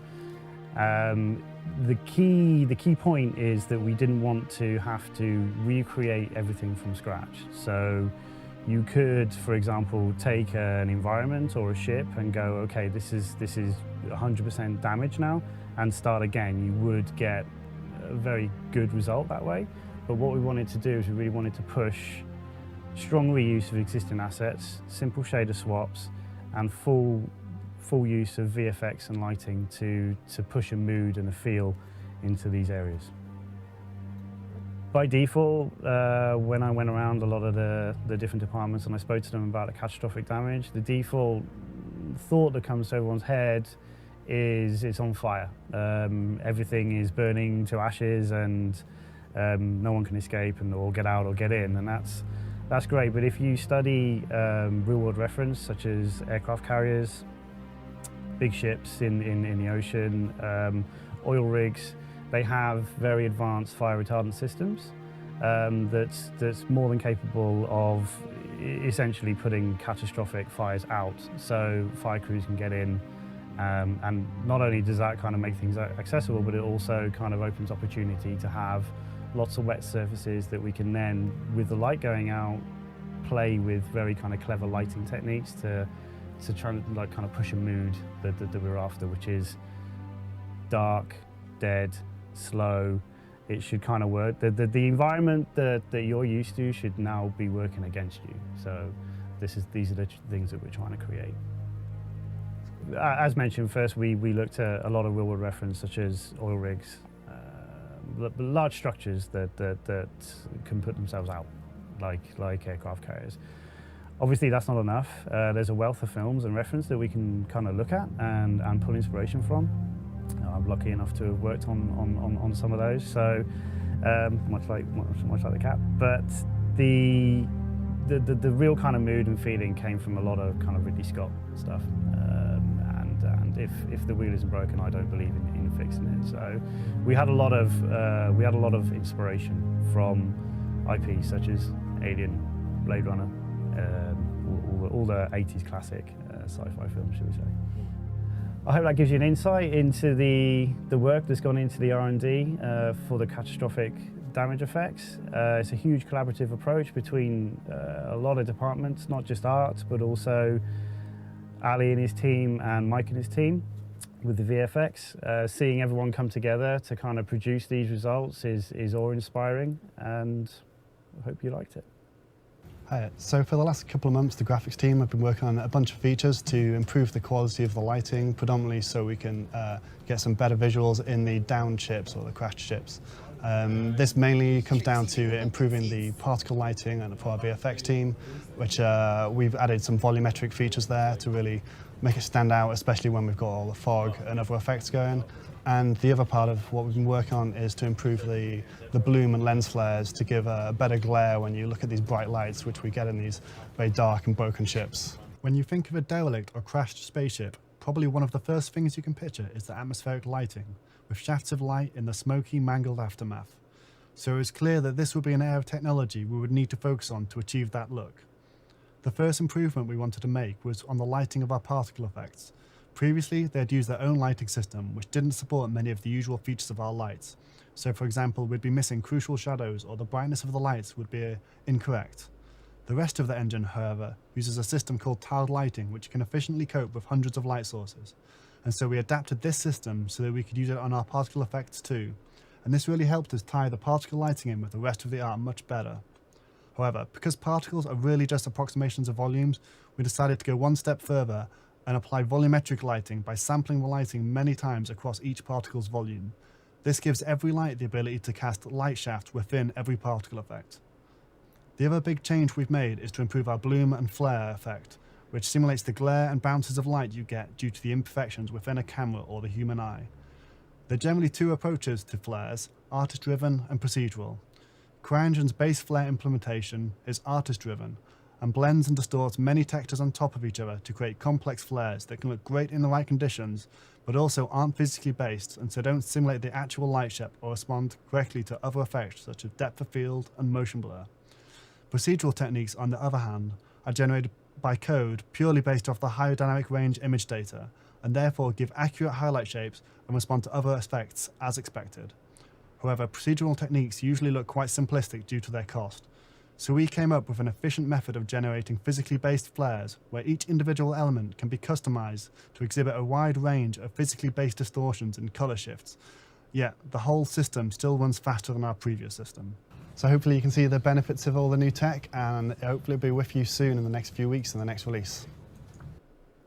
S10: The key point is that we didn't want to have to recreate everything from scratch. So you could, for example, take an environment or a ship and go, okay, this is 100% damage now, and start again. You would get a very good result that way. But what we wanted to do is we really wanted to push strong reuse of existing assets, simple shader swaps, and full use of VFX and lighting to push a mood and a feel into these areas. By default, when I went around a lot of the different departments and I spoke to them about the catastrophic damage, the default thought that comes to everyone's head is it's on fire. Everything is burning to ashes, and no one can escape or get out or get in, and that's great. But if you study real-world reference, such as aircraft carriers, big ships in the ocean, oil rigs, they have very advanced fire retardant systems that's more than capable of essentially putting catastrophic fires out, so fire crews can get in. And not only does that kind of make things accessible, but it also kind of opens opportunity to have lots of wet surfaces that we can then, with the light going out, play with very kind of clever lighting techniques to try and kind of push a mood that we're after, which is dark, dead, slow. It should kind of work. The environment that you're used to should now be working against you. So these are the things that we're trying to create. As mentioned, first we looked at a lot of real-world reference, such as oil rigs, large structures that can put themselves out, like aircraft carriers. Obviously, that's not enough. There's a wealth of films and reference that we can kind of look at and pull inspiration from. I'm lucky enough to have worked on some of those, so much like the cat. But the real kind of mood and feeling came from a lot of kind of Ridley Scott stuff. And if the wheel isn't broken, I don't believe in fixing it. So we had a lot of inspiration from IP such as Alien, Blade Runner, all the 80s classic sci-fi films, should we say. I hope that gives you an insight into the work that's gone into the R&D for the catastrophic damage effects. It's a huge collaborative approach between a lot of departments, not just art, but also Ali and his team and Mike and his team with the VFX. Seeing everyone come together to kind of produce these results is awe-inspiring, and I hope you liked it.
S11: Hi. So for the last couple of months, the graphics team have been working on a bunch of features to improve the quality of the lighting, predominantly so we can get some better visuals in the downed ships or the crashed ships. This mainly comes down to improving the particle lighting and for our VFX team, which we've added some volumetric features there to really make it stand out, especially when we've got all the fog and other effects going. And the other part of what we've been working on is to improve the bloom and lens flares to give a better glare when you look at these bright lights, which we get in these very dark and broken ships. When you think of a derelict or crashed spaceship, probably one of the first things you can picture is the atmospheric lighting, with shafts of light in the smoky, mangled aftermath. So it was clear that this would be an area of technology we would need to focus on to achieve that look. The first improvement we wanted to make was on the lighting of our particle effects. Previously, they had used their own lighting system, which didn't support many of the usual features of our lights. So for example, we'd be missing crucial shadows, or the brightness of the lights would be incorrect. The rest of the engine, however, uses a system called tiled lighting, which can efficiently cope with hundreds of light sources. And so we adapted this system so that we could use it on our particle effects too. And this really helped us tie the particle lighting in with the rest of the art much better. However, because particles are really just approximations of volumes, we decided to go one step further and apply volumetric lighting by sampling the lighting many times across each particle's volume. This gives every light the ability to cast light shafts within every particle effect. The other big change we've made is to improve our bloom and flare effect, which simulates the glare and bounces of light you get due to the imperfections within a camera or the human eye. There are generally two approaches to flares, artist-driven and procedural. CryEngine's base flare implementation is artist-driven and blends and distorts many textures on top of each other to create complex flares that can look great in the right conditions, but also aren't physically based and so don't simulate the actual light shape or respond correctly to other effects such as depth of field and motion blur. Procedural techniques, on the other hand, are generated by code purely based off the higher dynamic range image data, and therefore give accurate highlight shapes and respond to other effects as expected. However, procedural techniques usually look quite simplistic due to their cost, so we came up with an efficient method of generating physically based flares where each individual element can be customized to exhibit a wide range of physically based distortions and color shifts, yet the whole system still runs faster than our previous system. So hopefully you can see the benefits of all the new tech, and hopefully it'll be with you soon in the next few weeks in the next release.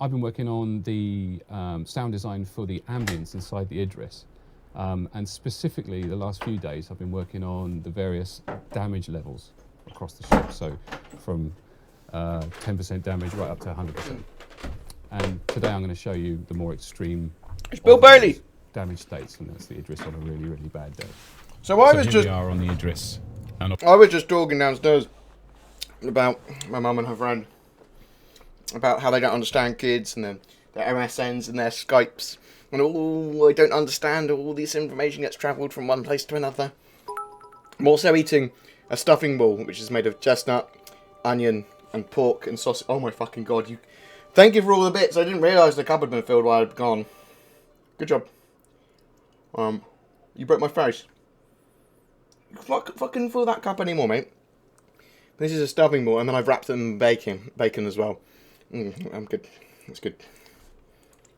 S12: I've been working on the sound design for the ambience inside the Idris. And specifically, the last few days, I've been working on the various damage levels across the ship. So from 10% damage right up to 100%. And today I'm going to show you the more extreme damage states, and that's the Idris on a really, really bad day.
S1: So I was
S12: here
S1: just
S12: we are on the Idris. And
S1: I was just talking downstairs about my mum and her friend, about how they don't understand kids and their MSNs and their Skypes. And I don't understand all this information gets travelled from one place to another. I'm also eating a stuffing ball, which is made of chestnut, onion, and pork and sausage. Oh my fucking god, you... Thank you for all the bits. I didn't realise the cupboard had been filled while I'd gone. Good job. You broke my face. Fucking fill that cup anymore, mate. This is a stuffing ball, and then I've wrapped it in bacon as well. I'm good. That's good.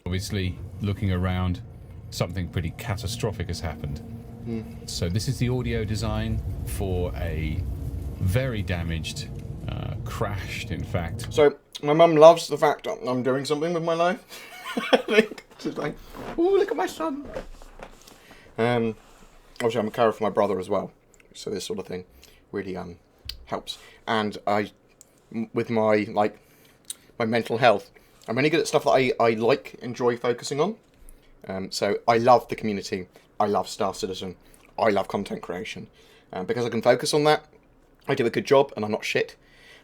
S12: Obviously, looking around, something pretty catastrophic has happened. So this is the audio design for a very damaged, crashed, in fact.
S1: So my mum loves the fact that I'm doing something with my life. I think she's like, "Oh, look at my son." Obviously, I'm a carer for my brother as well, so this sort of thing really helps. And with my mental health, I'm really good at stuff that I enjoy focusing on. So I love the community. I love Star Citizen. I love content creation. Because I can focus on that, I do a good job and I'm not shit.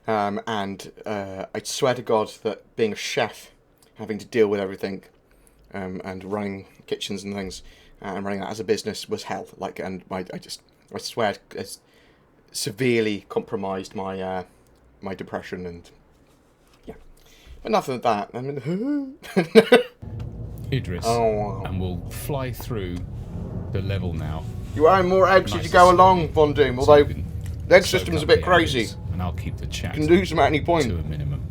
S1: And I swear to God that being a chef, having to deal with everything, and running kitchens and things, and running that as a business was hell. I swear it's severely compromised my my depression and... Enough of that. I mean,
S12: Idris, and we'll fly through the level now.
S1: You earn more eggs as you go along, Von Doom, although the egg system's a bit crazy.
S12: And I'll keep the chat
S1: you can lose them at any point.
S12: To a minimum.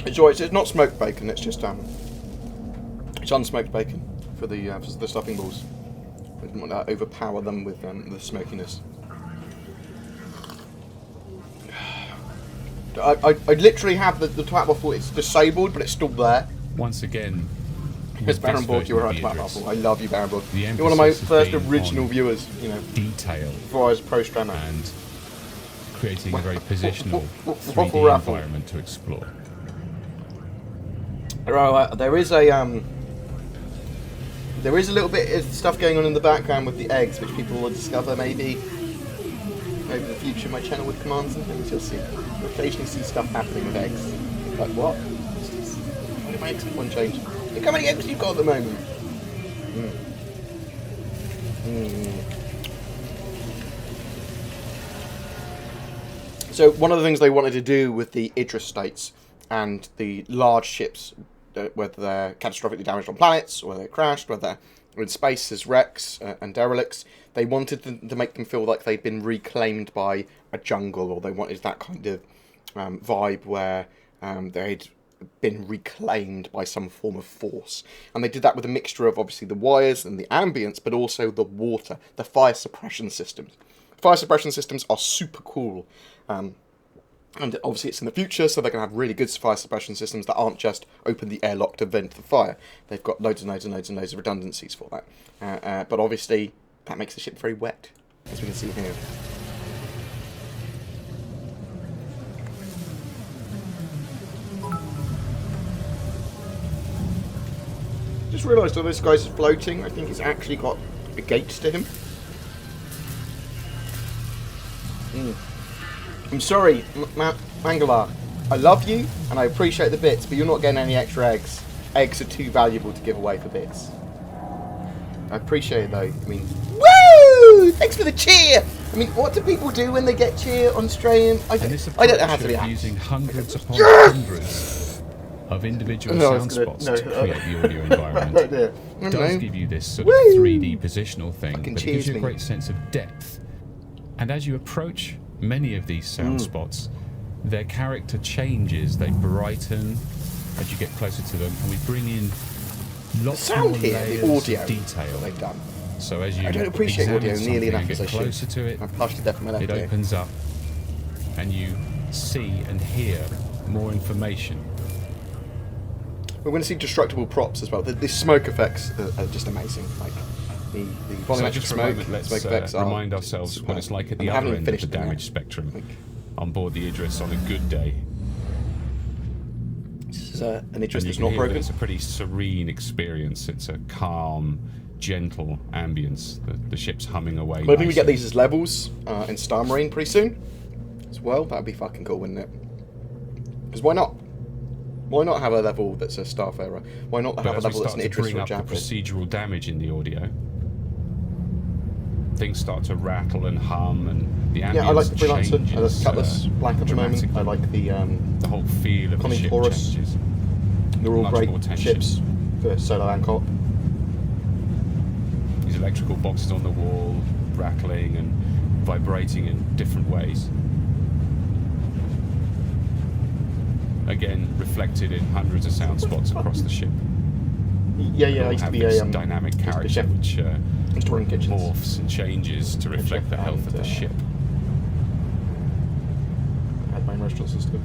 S1: It's not smoked bacon, it's just it's unsmoked bacon for the stuffing balls. I didn't want to overpower them with the smokiness. I literally have the twat waffle. It's disabled, but it's still there.
S12: Once again,
S1: it's Baron Borg. You were right, twat waffle. I love you, Baron Borg. You're one of my first original viewers. You know,
S12: detail
S1: before I was a pro streamer
S12: and creating a very positional 3D environment to explore.
S1: Right, there is a little bit of stuff going on in the background with the eggs, which people will discover maybe over the future. My channel with commands and things, you'll see. You'll occasionally see stuff happening with eggs. Like what? Why did my eggs one change? Look how many eggs you've got at the moment. So one of the things they wanted to do with the Idris states and the large ships, whether they're catastrophically damaged on planets, or whether they're crashed, whether they're in space as wrecks and derelicts, they wanted to make them feel like they'd been reclaimed by a jungle, or they wanted that kind of vibe where they'd been reclaimed by some form of force. And they did that with a mixture of obviously the wires and the ambience, but also the water, the fire suppression systems. Fire suppression systems are super cool. And obviously it's in the future, so they're going to have really good fire suppression systems that aren't just open the airlock to vent the fire. They've got loads and loads and loads and loads of redundancies for that. But obviously that makes the ship very wet. as we can see here. Just realised all this guy's floating. I think he's actually got a gate to him. I'm sorry, Mangalar. I love you and I appreciate the bits, but you're not getting any extra eggs. Eggs are too valuable to give away for bits. I appreciate it though. I mean, woo! Thanks for the cheer. I mean, what do people do when they get cheer on stream? I don't know how to react.
S12: Using hundreds upon hundreds of individual sound spots to create the audio environment does give you this sort of 3D positional thing, but it gives you a great sense of depth. And as you approach many of these sound spots, their character changes, they brighten as you get closer to them, and we bring in lots more layers of detail
S1: they've done.
S12: So as you
S1: I don't appreciate audio nearly enough as I should.
S12: Closer to it,
S1: I'm partially deaf in my left
S12: it
S1: ear.
S12: opens up, and you see and hear more information.
S1: We're going to see destructible props as well. The smoke effects are just amazing. Like the volumetric smoke effects are
S12: remind ourselves what it's like at the other end of the damage spectrum on board the Idris on a good day.
S1: This is an Idris that's
S12: not
S1: broken.
S12: It's a pretty serene experience. It's a calm, gentle ambience. The ship's humming away.
S1: Maybe we get these as levels in Star Marine pretty soon as well. That'd be fucking cool, wouldn't it? Because why not? Why not have a level that's a Starfarer? Why not have a level that's an Idris, for example?
S12: Procedural damage in the audio. Things start to rattle and hum, and the ambience
S1: I like the Freelancer. I like Cutlass Black at the moment. I like the
S12: whole feel of the ship changes.
S1: They're all great ships for solo and co-op.
S12: These electrical boxes on the wall, rattling and vibrating in different ways. Again, reflected in hundreds of sound spots across the ship.
S1: I used to be a
S12: dynamic character which morphs and changes to reflect the health of the ship.
S1: I had my own restaurants and stuff.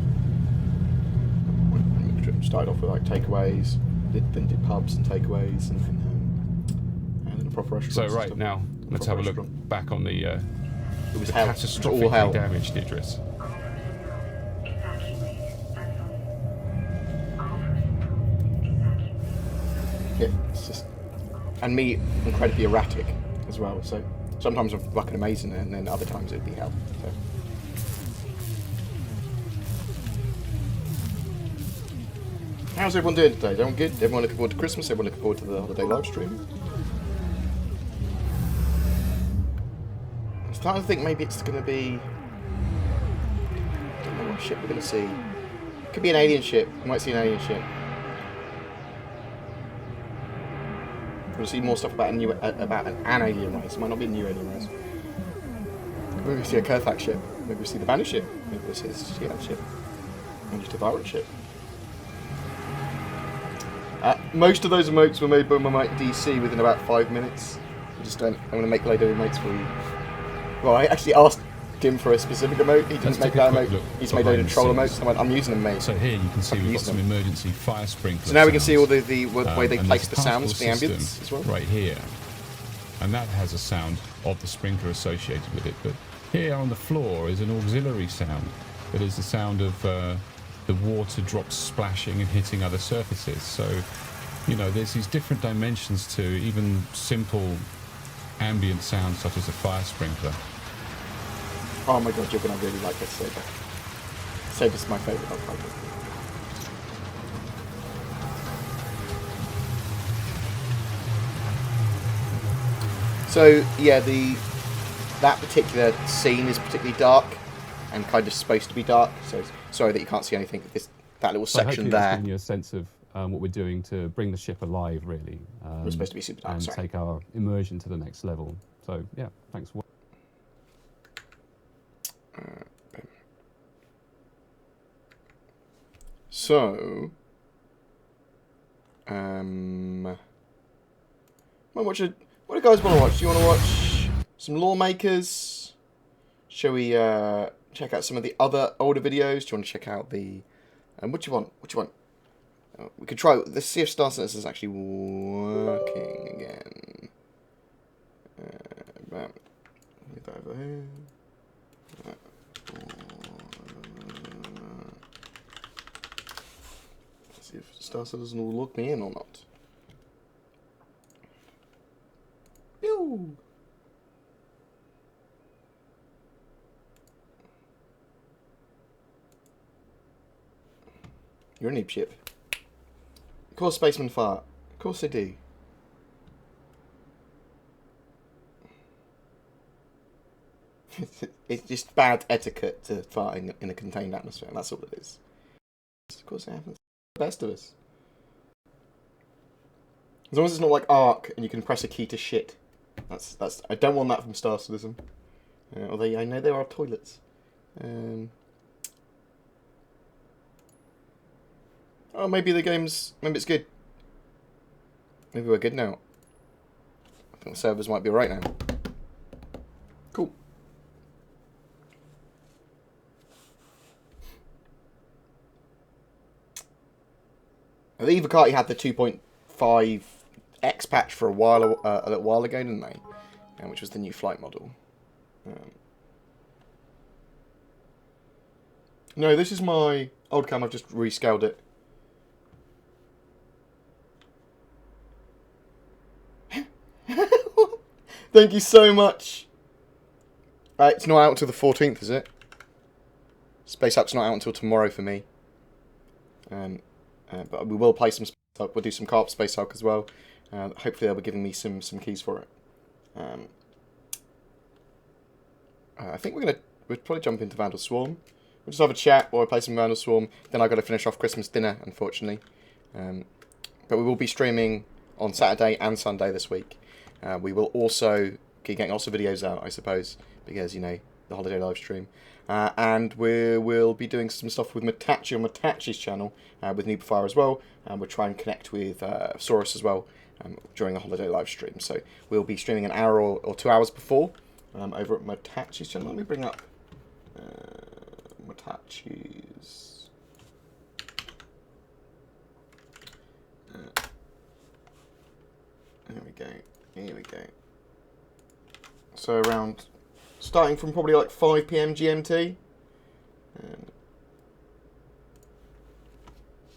S1: Started off with like takeaways, then did pubs and takeaways, and then a proper restaurant.
S12: So now let's have a look back on the
S1: it was
S12: catastrophically damaged Idris.
S1: Yeah, it's just, and me incredibly erratic as well. So sometimes I'm fucking amazing, and then other times it'd be hell. So. How's everyone doing today? Everyone good? Everyone looking forward to Christmas? Everyone looking forward to the holiday live stream? I'm starting to think maybe it's going to be. I don't know what ship we're going to see. It could be an alien ship. We might see an alien ship. We'll see more stuff about an alien race. It might not be a new alien race. Maybe we'll see a Kurthak ship. Maybe we'll see the Banner ship. Maybe we'll see a Seattle ship. Maybe just a Virus ship. Most of those emotes were made by my mate DC within about 5 minutes. I just don't. I'm going to make a load of emotes for you. Well, I actually asked Dim for a specific emote. He didn't make that emote. He's made a load of troll emotes. I'm using them, mate.
S12: So here you can see we've got some emergency fire sprinklers.
S1: So now we can see all the way they place the sounds for the ambience as well.
S12: Right here, and that has a sound of the sprinkler associated with it. But here on the floor is an auxiliary sound. That is the sound of the water drops splashing and hitting other surfaces. So, you know, there's these different dimensions to even simple ambient sounds such as a fire sprinkler.
S1: Oh my god, you're going to really like this Saber. Saber's my favourite dog fighter. So, yeah, that particular scene is particularly dark and kind of supposed to be dark, so sorry that you can't see anything of that little section there.
S12: That's giving you a sense of what we're doing to bring the ship alive, really.
S1: We're supposed to be super dark,
S12: and take our immersion to the next level. So, yeah, thanks for
S1: So, what do you guys want to watch? Do you want to watch some Lawmakers? Shall we check out some of the other older videos? Do you want to check out the... what do you want? What do you want? We could try... Let's see if Star Citizen is actually working again. that over here. Let's see if Star Citizen will log me in or not. Pew! You're an ape ship. Of course spacemen fart. Of course they do. It's just bad etiquette to fart in a contained atmosphere, and that's all it is. Of course it happens. The best of us. As long as it's not like Ark and you can press a key to shit. That's I don't want that from Star Citizen. Although I know there are toilets. Oh, maybe maybe it's good. Maybe we're good now. I think the servers might be alright now. Cool. The Evocati had the 2.5 X patch for a little while ago, didn't they? Which was the new flight model. No, this is my old cam. I've just rescaled it. Thank you so much. It's not out until the 14th, is it? Space Hulk's not out until tomorrow for me. But we will play some Space Hulk. We'll do some co-op Space Hulk as well. Hopefully they'll be giving me some keys for it. I think we'll probably jump into Vandal Swarm. We'll just have a chat while I play some Vandal Swarm. Then I've got to finish off Christmas dinner, unfortunately. But we will be streaming on Saturday and Sunday this week. We will also be getting lots of videos out, I suppose, because, you know, the holiday live stream. And we'll be doing some stuff with Matachi on Matachi's channel, with Noobfire as well. And we'll try and connect with Saurus as well during the holiday live stream. So we'll be streaming an hour or 2 hours before over at Matachi's channel. Let me bring up Matachi's. There we go. Here we go. So starting from probably like 5 PM GMT.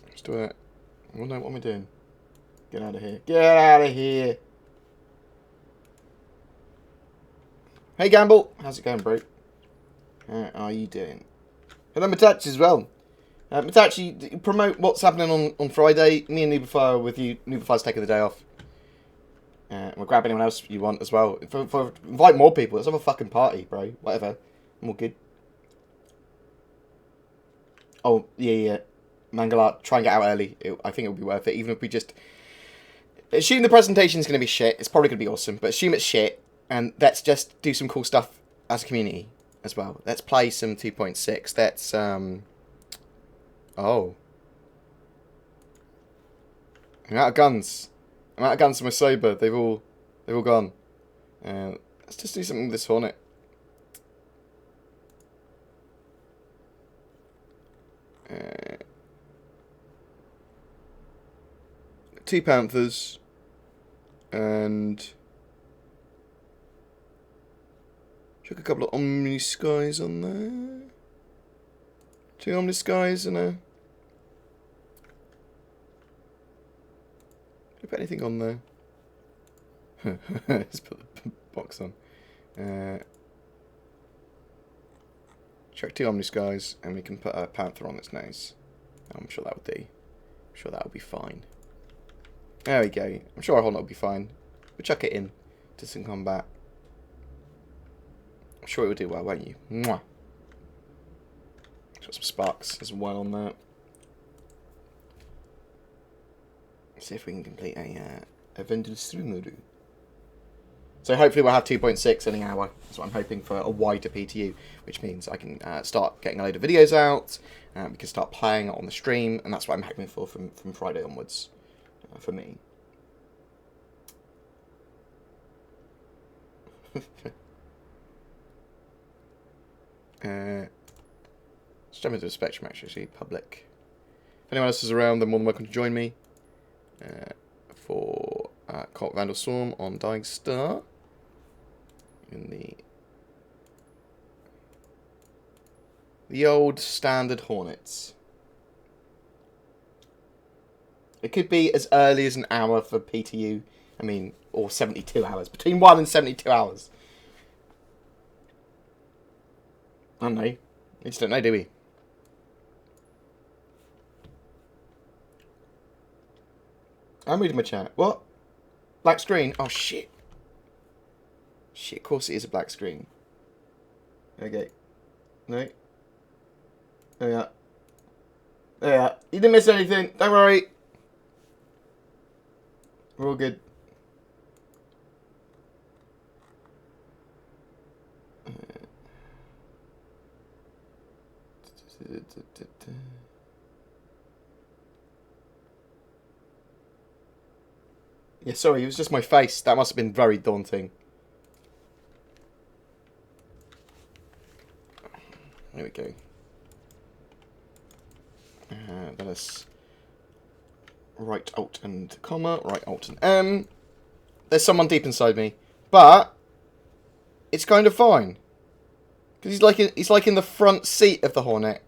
S1: Let's do it. Oh no, what am I doing? Get out of here. Get out of here. Hey Gamble, how's it going, bro? How are you doing? Hello Matachi as well. Matachi, promote what's happening on Friday. Me and Noobfire with you. Noobfire's taking the day off. We'll grab anyone else you want as well. Invite more people. Let's have a fucking party, bro. Whatever. I'm all good. Oh, yeah. Mangala, try and get out early. I think it'll be worth it. Even if we just... Assume the presentation's going to be shit. It's probably going to be awesome. But assume it's shit. And let's just do some cool stuff as a community as well. Let's play some 2.6. Let's, Oh. I'm out of guns. I'm out of guns for my saber. They've all gone. Let's just do something with this Hornet. Two Panthers and chuck a couple of Omni Skies on there. Two Omni Skies and a... Put anything on there. Let's put the box on. Check two Omni Skies, and we can put a Panther on its nose. I'm sure that would do. I'm sure that will be fine. There we go. I'm sure our Hornet will be fine. We'll chuck it in to some combat. I'm sure it will do well, won't you? Mwah. Got some sparks as well on that. See if we can complete a Vandal Swarm. So hopefully we'll have 2.6 in an hour. That's what I'm hoping for, a wider PTU, which means I can start getting a load of videos out. We can start playing it on the stream, and that's what I'm hoping for from Friday onwards for me. Let's jump into the Spectrum, actually, public. If anyone else is around, they're more than welcome to join me. For Vandal Swarm on Dying Star in the The old standard Hornets. It could be as early as an hour for PTU. I mean, or 72 hours. Between 1 and 72 hours. I don't know. We just don't know, do we? I'm reading my chat. What? Black screen? Oh, shit. Shit, of course it is a black screen. Okay. No. There we are. There we are. You didn't miss anything. Don't worry. We're all good. Yeah, sorry, it was just my face. That must have been very daunting. There we go. Let us right alt and comma, right alt and M. There's someone deep inside me, but it's kind of fine because he's like in the front seat of the Hornet.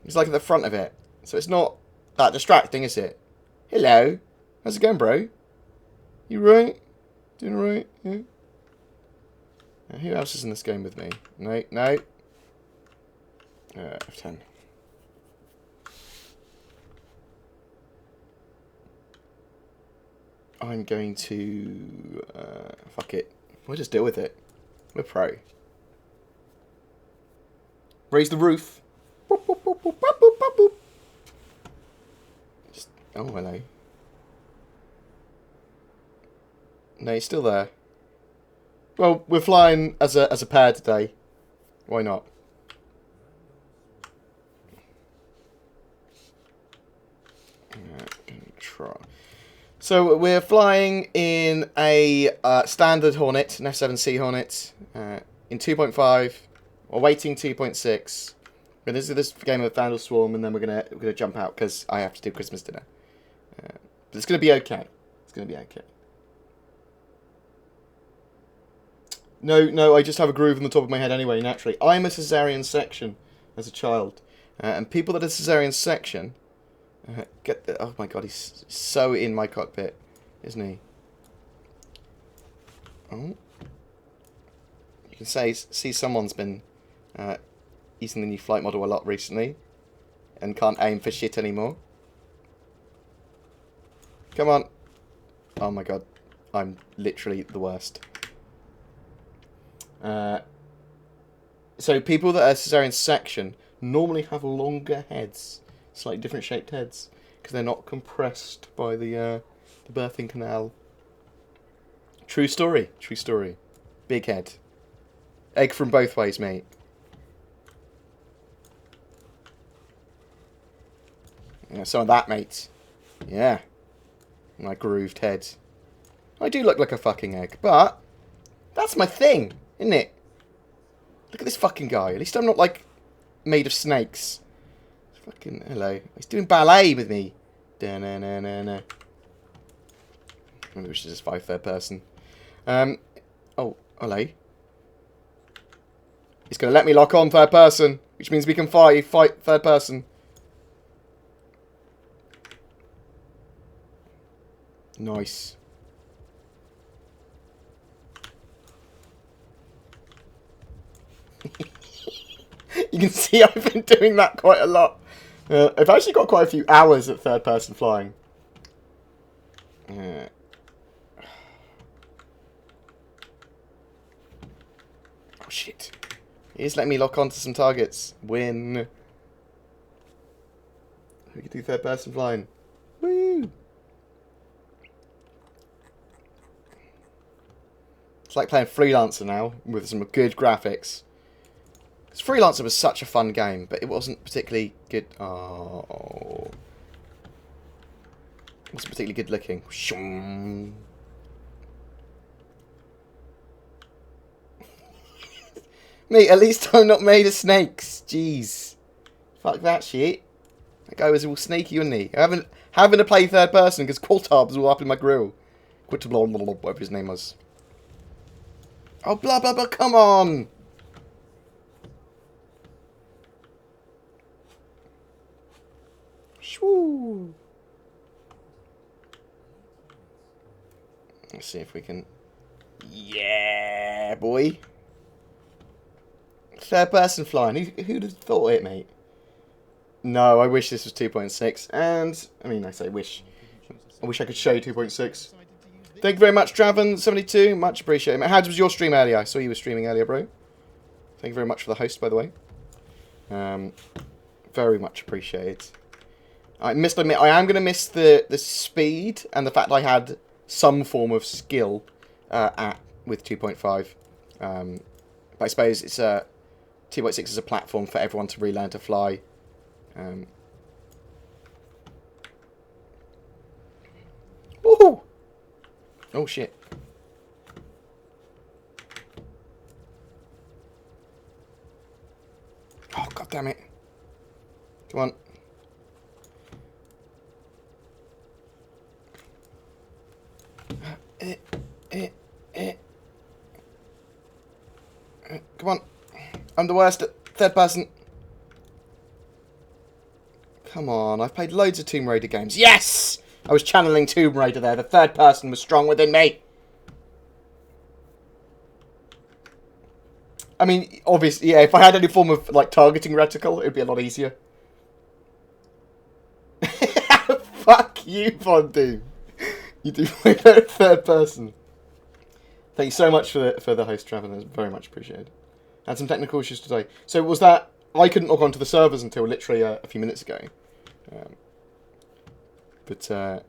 S1: He's like at the front of it, so it's not that distracting, is it? Hello, how's it going, bro? You right? Doing alright? Yeah. Now, who else is in this game with me? No, no. F10. I'm going to fuck it. We'll just deal with it. We're pro. Raise the roof. Boop, boop, boop, boop, boop, boop, boop. Just, oh, hello. No, he's still there. Well, we're flying as a pair today. Why not? Try. So we're flying in a standard Hornet, an F7C Hornet, in 2.5. We're waiting 2.6. This is this game of Vandal Swarm, and then we're gonna jump out because I have to do Christmas dinner. But it's gonna be okay. It's gonna be okay. No, I just have a groove on the top of my head anyway, naturally. I'm a cesarean section as a child. And people that are cesarean section, oh my god, he's so in my cockpit, isn't he? Oh. You can see someone's been using the new flight model a lot recently. And can't aim for shit anymore. Come on. Oh my god, I'm literally the worst. So people that are cesarean section normally have longer heads, slightly different shaped heads, because they're not compressed by the birthing canal. True story, true story. Big head. Egg from both ways, mate. Yeah, some of that, mate. Yeah. My grooved head. I do look like a fucking egg, but that's my thing. Isn't it? Look at this fucking guy. At least I'm not, like, made of snakes. Fucking, hello. He's doing ballet with me. Da-na-na-na-na. Maybe we should just fight third person. Oh, hello. He's going to let me lock on third person, which means we can fight third person. Nice. You can see I've been doing that quite a lot. I've actually got quite a few hours at third person flying. Oh shit. He's letting me lock onto some targets. Win. We can do third person flying. Woo! It's like playing Freelancer now with some good graphics. Freelancer was such a fun game, but it wasn't particularly good. Oh, it wasn't particularly good looking. Mate, at least I'm not made of snakes. Jeez, fuck that shit. That guy was all snaky, wasn't he? Having to play third person because Qualtab was all up in my grill. Whatever his name was. Oh, blah blah blah! Come on. Shoo. Let's see if we can... Yeah, boy. Third person flying. Who'd have thought it, mate? No, I wish this was 2.6. And, I mean, I say wish. I wish I could show you 2.6. Thank you very much, Draven72. Much appreciated, mate. How was your stream earlier? I saw you were streaming earlier, bro. Thank you very much for the host, by the way. Very much appreciated. I must admit, I am going to miss the speed and the fact that I had some form of skill with 2.5. But I suppose it's 2.6 is a platform for everyone to relearn to fly. Woohoo! Oh shit. Oh god damn it. Come on. Come on. I'm the worst at third person. Come on, I've played loads of Tomb Raider games. Yes! I was channeling Tomb Raider there. The third person was strong within me. I mean, obviously, yeah, if I had any form of, like, targeting reticle, it would be a lot easier. Fuck you, Fondu. You do way better at third person. Thank you so much for the host, Trevor. That's very much appreciated. Had some technical issues today. So was that... I couldn't log on to the servers until literally a few minutes ago. But it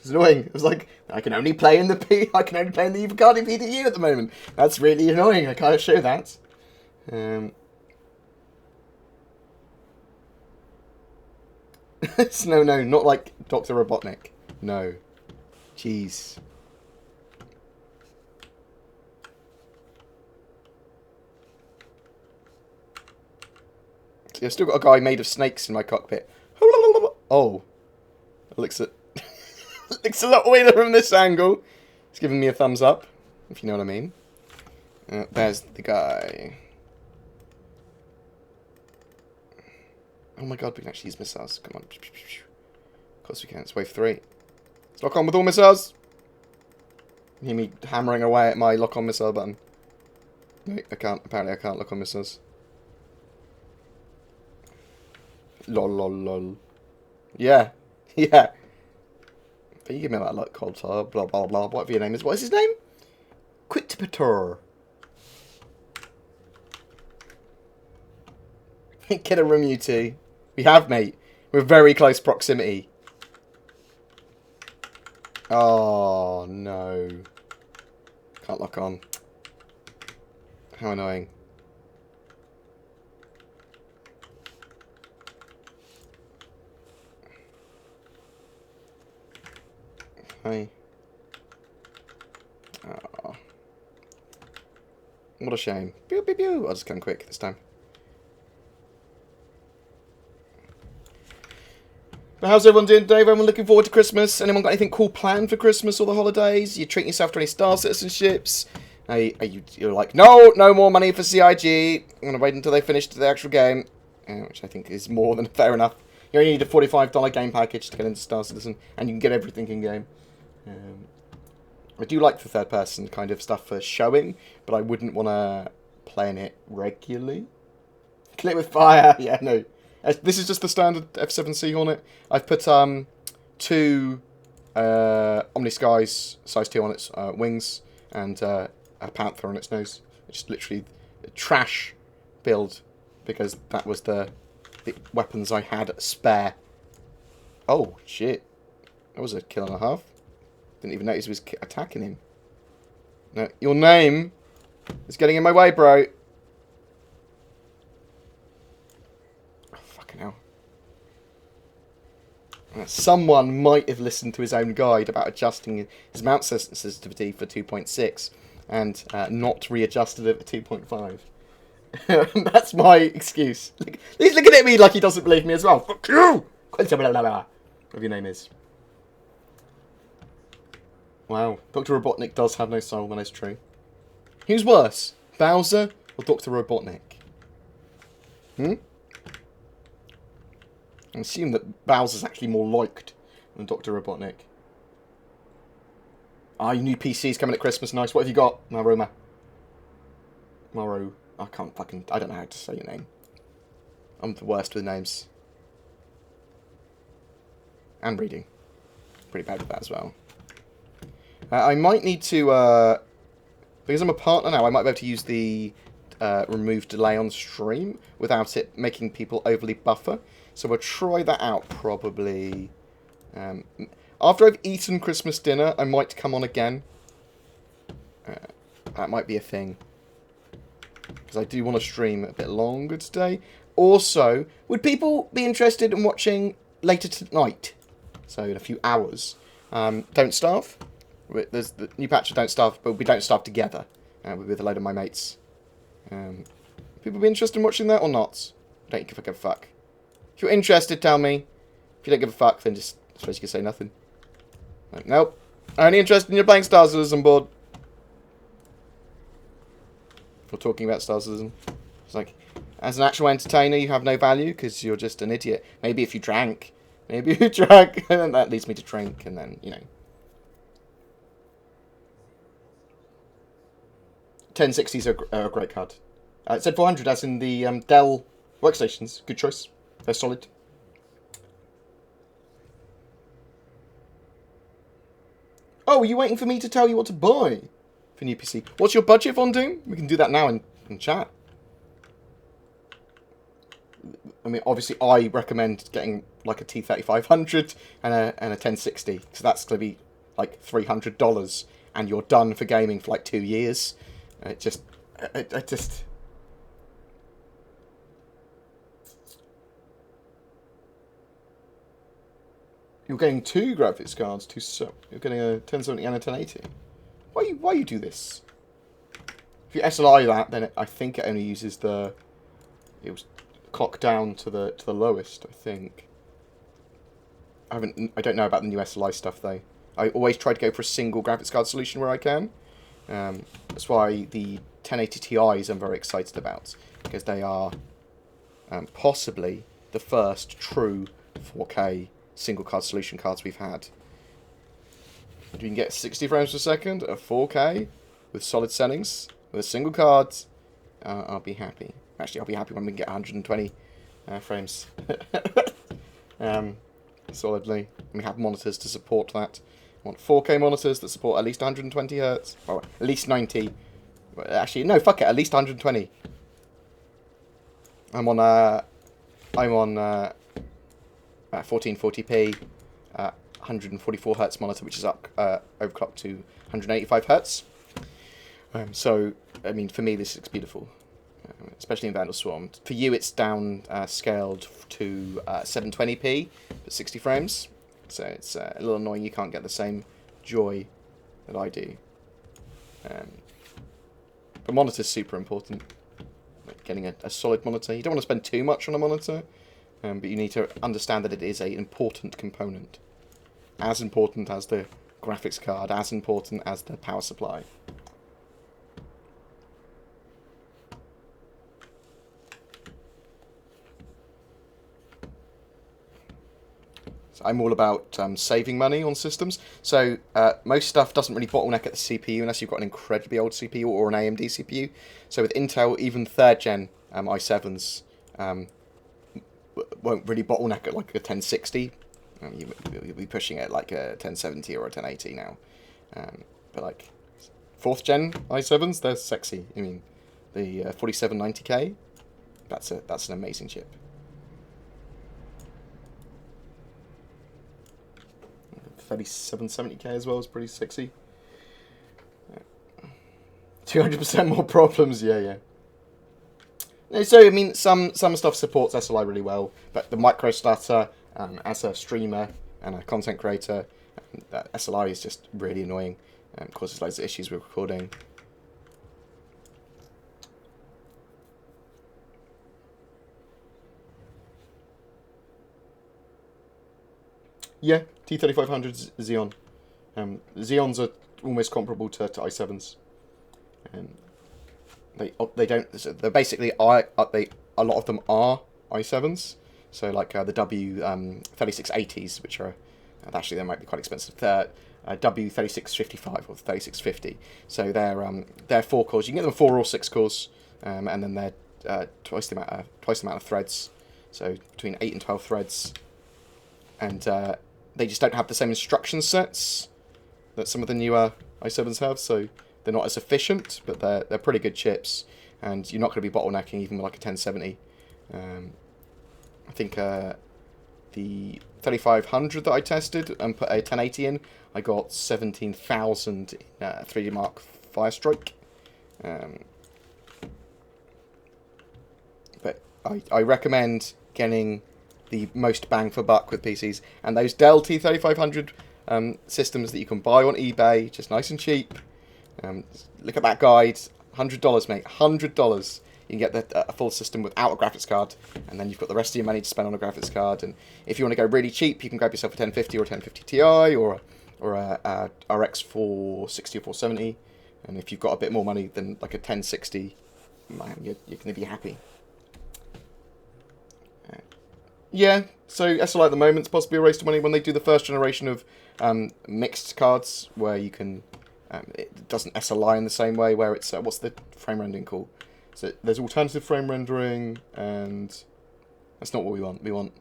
S1: was annoying. It was like, I can only play in the Evocati PDU at the moment. That's really annoying. I can't show that. No, not like Dr. Robotnik. No. Jeez. I've still got a guy made of snakes in my cockpit. Oh. It looks a lot weirder from this angle. It's giving me a thumbs up, if you know what I mean. There's the guy. Oh my god, we can actually use missiles. Come on. Of course we can. It's wave 3. Let's lock on with all missiles. You hear me hammering away at my lock on missile button. No, I can't. Apparently I can't lock on missiles. Lol, lol, lol. Yeah. Yeah. But you give me that look, cold tar, blah, blah, blah. Whatever your name is. What is his name? Quitpator. Get a room, you two. We have, mate. We're very close proximity. Oh, no. Can't lock on. How annoying. Hey. Oh. What a shame. Pew, pew, pew. I'll just come quick this time. But how's everyone doing today? Everyone looking forward to Christmas? Anyone got anything cool planned for Christmas or the holidays? You treating yourself to any Star Citizenships? You're like, no more money for CIG. I'm going to wait until they finish the actual game. Which I think is more than fair enough. You only need a $45 game package to get into Star Citizen. And you can get everything in-game. I do like the third person kind of stuff for showing, but I wouldn't want to play in it regularly. Kill it with fire. Yeah, no. This is just the standard F7C Hornet. I've put 2 Omni Skies size 2 on its wings and a Panther on its nose. It's just literally a trash build because that was the weapons I had spare. Oh shit, that was a kill and a half. Didn't even notice he was attacking him. No, your name is getting in my way, bro. Oh, fucking hell. Someone might have listened to his own guide about adjusting his mount sensitivity for 2.6 and not readjusted it for 2.5. That's my excuse. He's looking at me like he doesn't believe me as well. Fuck you! Whatever your name is. Wow, Dr. Robotnik does have no soul, that is true. Who's worse, Bowser or Dr. Robotnik? I assume that Bowser's actually more liked than Dr. Robotnik. Ah, your new PC's coming at Christmas. Nice. What have you got, Maroma? Moro. I don't know how to say your name. I'm the worst with names. And reading. Pretty bad with that as well. I might need to, because I'm a partner now, I might be able to use the remove delay on stream without it making people overly buffer. So we'll try that out probably. After I've eaten Christmas dinner, I might come on again. That might be a thing. Because I do want to stream a bit longer today. Also, would people be interested in watching later tonight? So in a few hours. Don't Starve. There's the new patch of Don't Starve, but we Don't Starve together with a load of my mates. People be interested in watching that or not? I don't give a fuck. If you're interested, tell me. If you don't give a fuck, then just, I suppose you can say nothing. Like, nope. Only interested in your playing Star Citizen board. If we're talking about Star Citizen. It's like, as an actual entertainer, you have no value because you're just an idiot. Maybe if you drank. Maybe if you drank. And then that leads me to drink. And then, you know. 1060s are a great card. It said 400 as in the Dell workstations. Good choice. They're solid. Oh, are you waiting for me to tell you what to buy for new PC? What's your budget, Von Doom? We can do that now in chat. I mean, obviously, I recommend getting like a T3500 and a 1060. So that's going to be like $300. And you're done for gaming for like 2 years. I just... You're getting 2 graphics cards, you're getting a 1070 and a 1080. Why you do this? If you SLI that, then I think it only uses it was clocked down to the lowest, I think. I don't know about the new SLI stuff though. I always try to go for a single graphics card solution where I can. That's why the 1080 Ti's I'm very excited about, because they are possibly the first true 4K single card solution cards we've had. If you can get 60 frames per second at 4K with solid settings with a single card, I'll be happy. Actually, I'll be happy when we can get 120 frames solidly. And we have monitors to support that. I want 4K monitors that support at least 120 Hz. Well, at least 90. Actually, no, fuck it, at least 120. I'm on 1440p, 144 Hz monitor, which is up overclocked to 185 Hz. So, I mean, for me, this looks beautiful, especially in Vandal Swarm. For you, it's down scaled to 720p, but 60 frames. So it's a little annoying you can't get the same joy that I do. But monitor's super important. Like getting a solid monitor. You don't want to spend too much on a monitor. But you need to understand that it is an important component. As important as the graphics card, as important as the power supply. So I'm all about saving money on systems. So most stuff doesn't really bottleneck at the CPU unless you've got an incredibly old CPU or an AMD CPU. So with Intel, even 3rd gen i7s won't really bottleneck at like a 1060. You'll be pushing it like a 1070 or a 1080 now. But like 4th gen i7s, they're sexy. I mean, the 4790K, that's an amazing chip. The 3770K as well is pretty sexy. 200% more problems, yeah. So, I mean, some stuff supports SLI really well, but the microstutter, as a streamer and a content creator, that SLI is just really annoying and causes loads of issues with recording. Yeah, T3500 Xeon. Xeons are almost comparable to i7s. They don't. They're basically a lot of them are i7s. So like the W3680s, which are actually they might be quite expensive. W3655 or 3650. So they're 4 cores. You can get them 4 or 6 cores, and then they're twice the amount of threads. So between 8 and 12 threads, and they just don't have the same instruction sets that some of the newer i7s have. So they're not as efficient, but they're pretty good chips, and you're not going to be bottlenecking even with like a 1070. I think the 3500 that I tested and put a 1080 in, I got 17,000 3D Mark Firestrike. But I recommend getting the most bang for buck with PCs, and those Dell T3500 systems that you can buy on eBay, just nice and cheap. Look at that guide, $100, mate, $100. You can get a full system without a graphics card, and then you've got the rest of your money to spend on a graphics card. And if you want to go really cheap, you can grab yourself a 1050 or a 1050 Ti or a RX 460 or 470. And if you've got a bit more money than like a 1060, man, you're going to be happy. Yeah, so SLI at the moment is possibly a waste of money when they do the first generation of mixed cards, where you can it doesn't SLI in the same way, where it's what's the frame rendering called? So there's alternative frame rendering, and that's not what we want. We want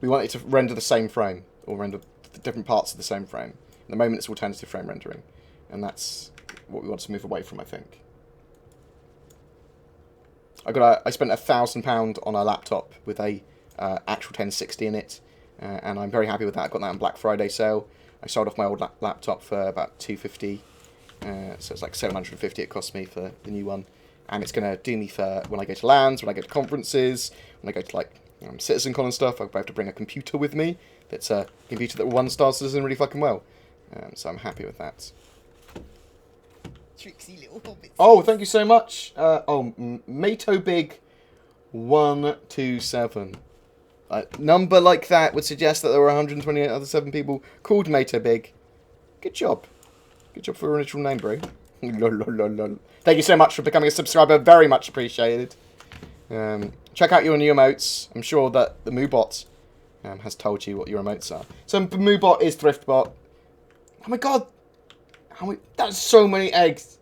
S1: it to render the same frame, or render the different parts of the same frame. At the moment, it's alternative frame rendering, and that's what we want to move away from, I think. I spent £1,000 on a laptop with a actual 1060 in it, and I'm very happy with that. I got that on Black Friday sale. I sold off my old laptop for about $250, so it's like $750 it cost me for the new one. And it's going to do me for when I go to LANs, when I go to conferences, when I go to like CitizenCon and stuff. I'll have to bring a computer with me. That's a computer that will run Star Citizen really fucking well. So I'm happy with that.
S13: Tricksy little hobbits.
S1: Oh, thank you so much. MatoBig127. A number like that would suggest that there were 128 other 7 people called MatoBig. Good job. Good job for your original name, bro. Thank you so much for becoming a subscriber. Very much appreciated. Check out your new emotes. I'm sure that the Moobot has told you what your emotes are. So Moobot is ThriftBot. Oh my god. That's so many eggs.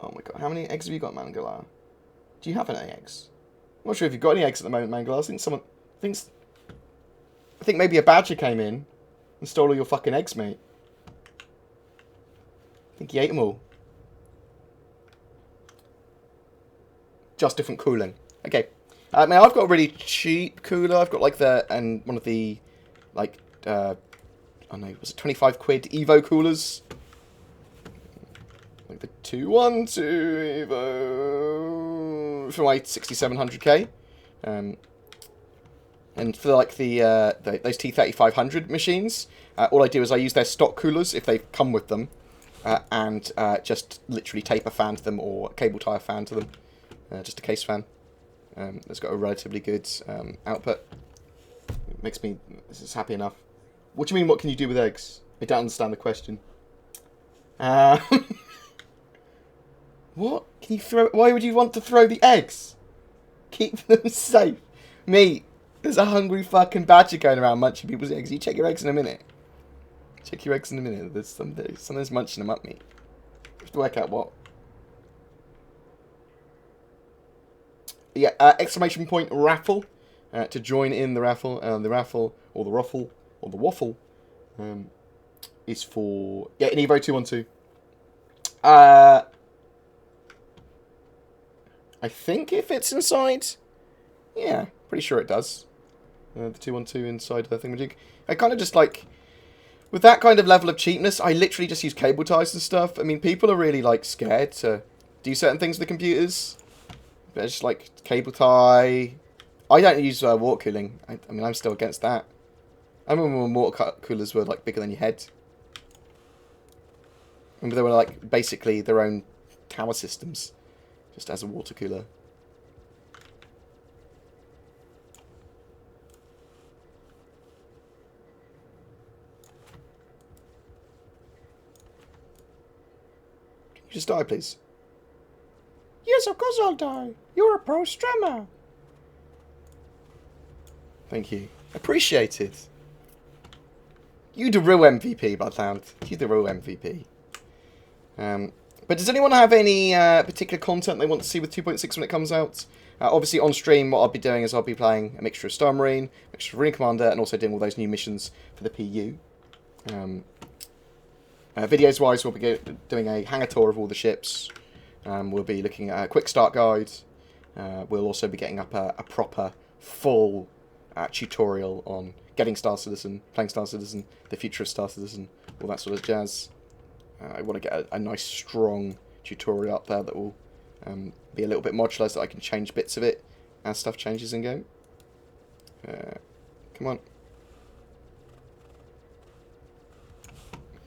S1: Oh my god. How many eggs have you got, Mangala? Do you have any eggs? I'm not sure if you've got any eggs at the moment, Mangala. I think someone thinks... I think maybe a badger came in and stole all your fucking eggs, mate. I think he ate them all. Just different cooling. Okay. Man, I've got a really cheap cooler. I've got like one of the, like, I don't know, was it 25 quid Evo coolers? Like the 212 Evo for my 6700K. And for like those T3500 machines, all I do is I use their stock coolers if they come with them, and just literally tape a fan to them or a cable tie a fan to them. Just a case fan. It's got a relatively good output. It makes me happy enough. What do you mean, what can you do with eggs? I don't understand the question. What? Can you throw... Why would you want to throw the eggs? Keep them safe. Me, there's a hungry fucking badger going around munching people's eggs. You check your eggs in a minute. Check your eggs in a minute. There's something's munching them up, mate. You have to work out what. Yeah, exclamation point Raffle to join in the raffle. The raffle or the ruffle or the waffle is for an Evo 212. I think it fits inside. Yeah, pretty sure it does. The 212 inside the thingamajig. I kind of just like, with that kind of level of cheapness, I literally just use cable ties and stuff. I mean, people are really like scared to do certain things with the computers. But it's just like cable tie. I don't use water cooling. I mean, I'm still against that. I remember when water coolers were like bigger than your head. Remember they were like basically their own tower systems, just as a water cooler. Can you just die, please? Yes, of course I'll die. You're a pro streamer. Thank you. Appreciated. You the real MVP, Bloodhound. You the real MVP. But does anyone have any particular content they want to see with 2.6 when it comes out? Obviously, on stream, what I'll be doing is I'll be playing a mixture of Star Marine, a mixture of Marine Commander, and also doing all those new missions for the PU. Videos-wise, we'll be doing a hangar tour of all the ships. We'll be looking at a quick start guide. We'll also be getting up a proper, full tutorial on getting Star Citizen, playing Star Citizen, the future of Star Citizen, all that sort of jazz. I want to get a nice, strong tutorial up there that will be a little bit modular so that I can change bits of it as stuff changes in game. Come on.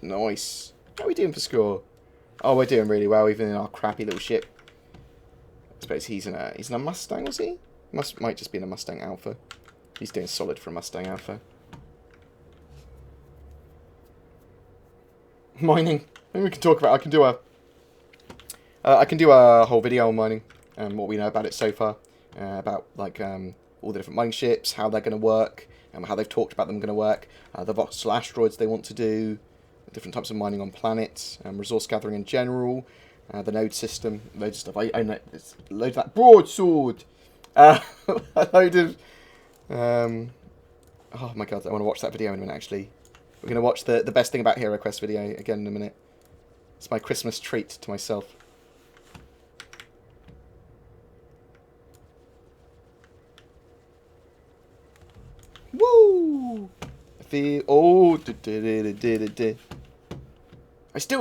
S1: Nice. How are we doing for score? Oh, we're doing really well, even in our crappy little ship. I suppose he's in a Mustang, was he? Might just be in a Mustang Alpha. He's doing solid for a Mustang Alpha. Mining. Maybe we can talk about. I can do a whole video on mining and what we know about it so far, about like all the different mining ships, how they're going to work, and how they've talked about them going to work, the voxel asteroids they want to do, different types of mining on planets, resource gathering in general, the node system, loads of stuff. I know loads of that broadsword. A load of. Oh my god, I want to watch that video in a minute. Actually, we're going to watch the best thing about HeroQuest video again in a minute. It's my Christmas treat to myself. Woo! I feel... Oh!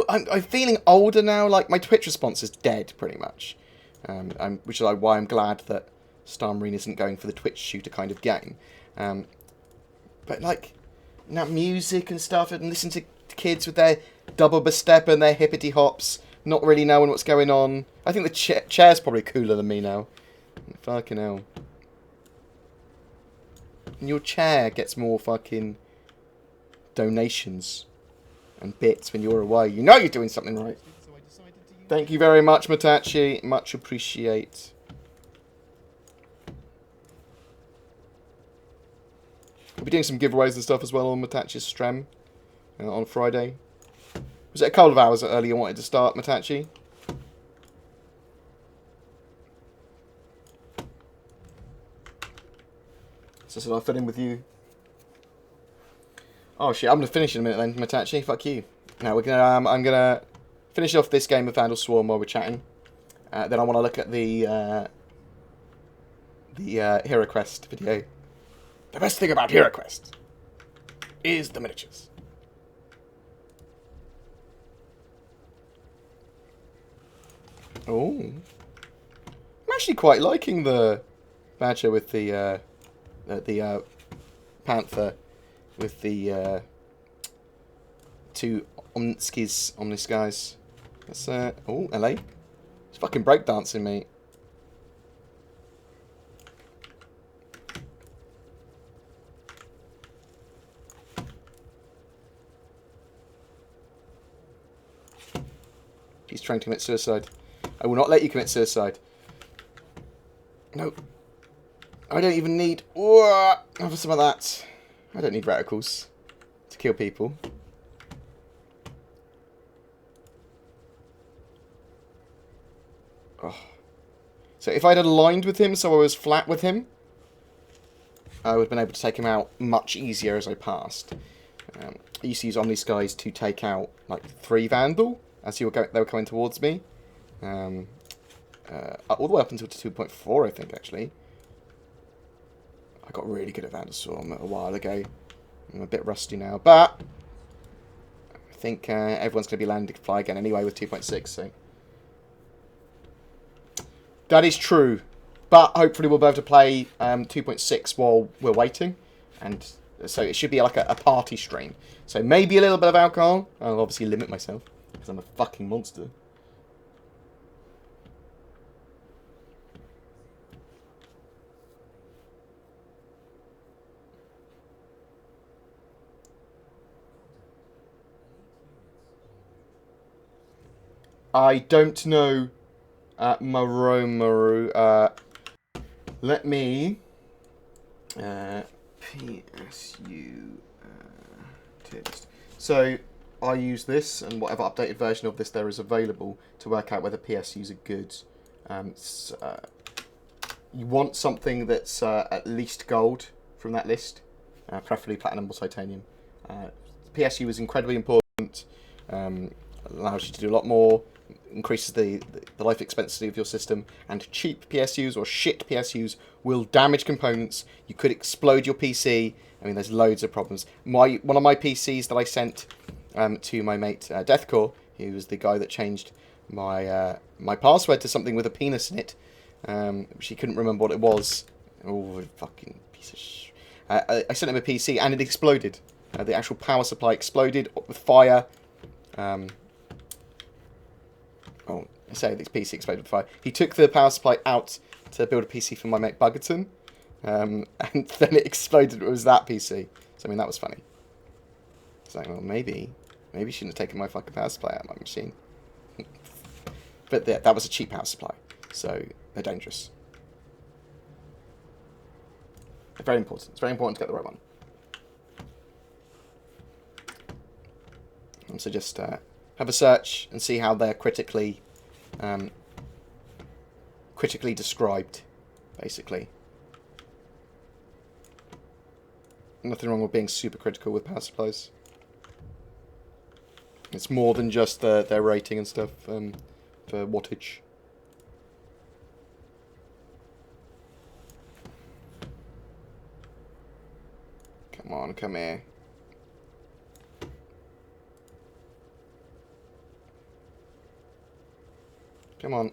S1: I'm feeling older now. Like, my Twitch response is dead, pretty much. Which is why I'm glad that Star Marine isn't going for the Twitch shooter kind of game. But, like, now music and stuff, and listen to kids with their double step and their hippity hops, not really knowing what's going on. I think the chair's probably cooler than me now. Fucking hell. And your chair gets more fucking donations and bits when you're away. You know you're doing something right. Thank you very much, Matachi. Much appreciate. We'll be doing some giveaways and stuff as well on Matachi's stream on Friday. Was it a couple of hours early you wanted to start, Matachi? So I'll fit in with you. Oh shit, I'm gonna finish in a minute then, Matachi. Fuck you. Now we're gonna I'm gonna finish off this game of Vandal Swarm while we're chatting. Then I want to look at the HeroQuest video. The best thing about HeroQuest is the miniatures. Oh, I'm actually quite liking the Badger with the Panther with the two Omnis guys. That's oh, LA. It's fucking breakdancing, mate. He's trying to commit suicide. I will not let you commit suicide. No. I don't even need... have some of that. I don't need reticles to kill people. Oh. So if I'd aligned with him so I was flat with him, I would have been able to take him out much easier as I passed. I used to use Omni Skies to take out like 3 Vandal as they were coming towards me. All the way up until 2.4, I think, actually. I got really good at Vandal Swarm a while ago. I'm a bit rusty now, but I think everyone's going to be landing to fly again anyway with 2.6, so... That is true, but hopefully we'll be able to play 2.6 while we're waiting, and so it should be like a party stream. So maybe a little bit of alcohol. I'll obviously limit myself, because I'm a fucking monster. I don't know, Maru. Let me PSU tier list. So I use this and whatever updated version of this there is available to work out whether PSUs are good. You want something that's at least gold from that list, preferably platinum or titanium. PSU is incredibly important, allows you to do a lot more, increases the life expectancy of your system, and cheap PSUs or shit PSUs will damage components. You could explode your PC. I mean, there's loads of problems. One of my PCs that I sent to my mate Deathcore, he was the guy that changed my my password to something with a penis in it, which he couldn't remember what it was. Oh, fucking piece of shit. I sent him a PC and it exploded. The actual power supply exploded with fire. Oh, I say this PC exploded with fire. He took the power supply out to build a PC for my mate Buggerton, and then it exploded. It was that PC. So I mean, that was funny. It's like, well, maybe you shouldn't have taken my fucking power supply out of my machine. But that was a cheap power supply, so they're dangerous. They're very important. It's very important to get the right one. And so just have a search and see how they're critically described, basically. Nothing wrong with being super critical with power supplies. It's more than just their rating and stuff for wattage. Come on, come here. Come on.